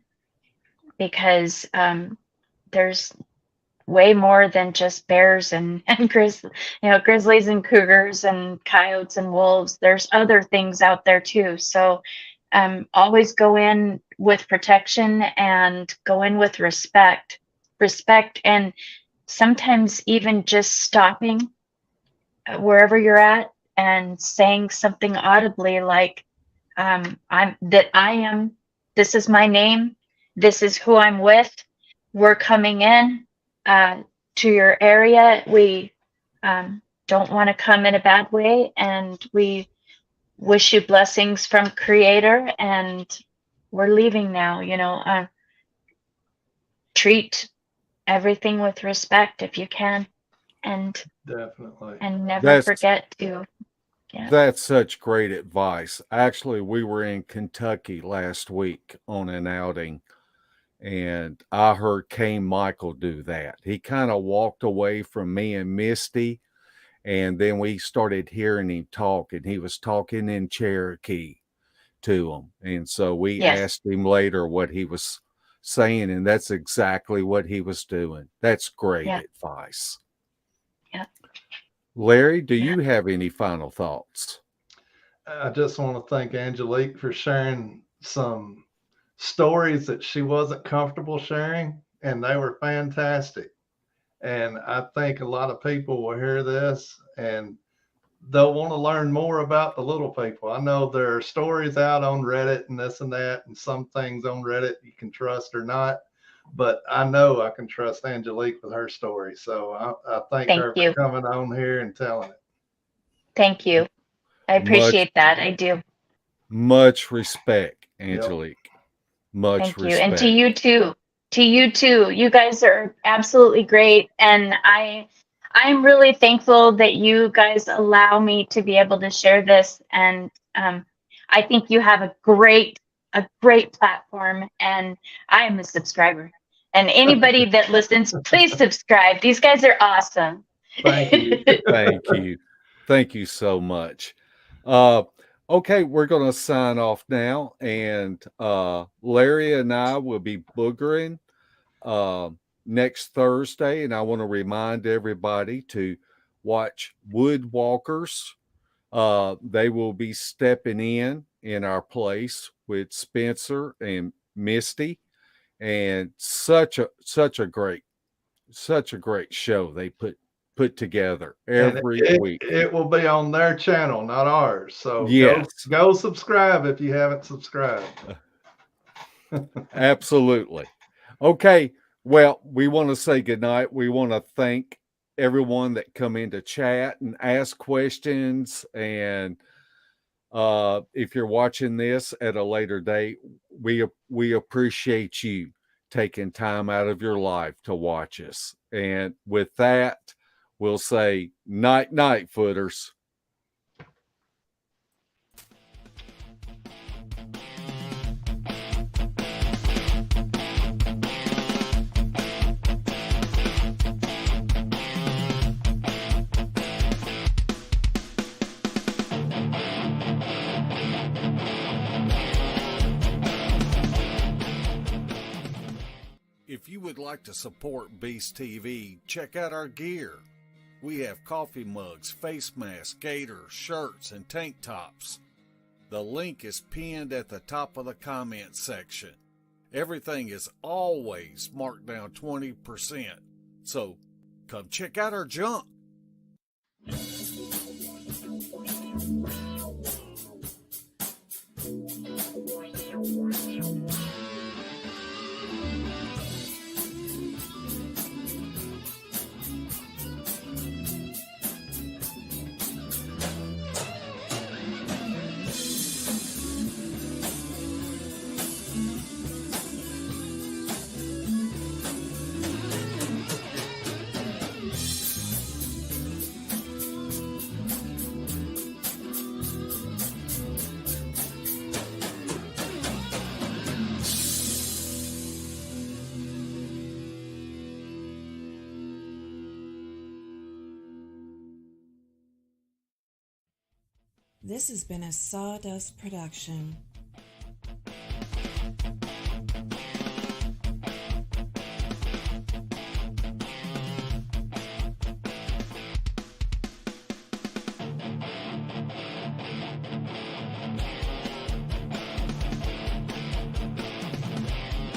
because there's way more than just bears and grizzlies and cougars and coyotes and wolves. There's other things out there too. So always go in with protection and go in with respect, and sometimes even just stopping wherever you're at and saying something audibly like, this is my name, this is who I'm with, we're coming in to your area, we don't want to come in a bad way, and we wish you blessings from Creator, and we're leaving now. Treat everything with respect if you can, and Definitely. never That's forget to. Yeah. That's such great advice. Actually, we were in Kentucky last week on an outing, and I heard Kane Michael do that. He kind of walked away from me and Misty, and then we started hearing him talk, and he was talking in Cherokee to them. And so we Yes. asked him later what he was saying, and that's exactly what he was doing. That's great Yeah. advice. Yeah. Larry, do you have any final thoughts? I just want to thank Angelique for sharing some stories that she wasn't comfortable sharing, and they were fantastic. And I think a lot of people will hear this and they'll want to learn more about the little people. I know there are stories out on Reddit and this and that, and some things on Reddit you can trust or not. But I know I can trust Angelique with her story. So I thank her for coming on here and telling it. Thank you. I appreciate that. I do. Much respect, Angelique. Yep. Much Thank you. respect. And to you too. To you too. You guys are absolutely great. And I'm really thankful that you guys allow me to be able to share this. And I think you have a great platform, and I am a subscriber. And anybody that listens, please subscribe. These guys are awesome. Thank you. Thank you. Thank you so much. Okay, we're going to sign off now. And Larry and I will be boogering next Thursday. And I want to remind everybody to watch Woodwalkers. They will be stepping in our place with Spencer and Misty. And such a great show they put together every week. It will be on their channel, not ours. So yes. go subscribe if you haven't subscribed. Absolutely. Okay. Well, we want to say goodnight. We want to thank everyone that come in to chat and ask questions. And if you're watching this at a later date, we appreciate you taking time out of your life to watch us. And with that, we'll say night, footers. would like to support Beast TV, check out our gear. We have coffee mugs, face masks, gaiters, shirts, and tank tops. The link is pinned at the top of the comment section. Everything is always marked down 20%. So come check out our junk. This has been a Sawdust production.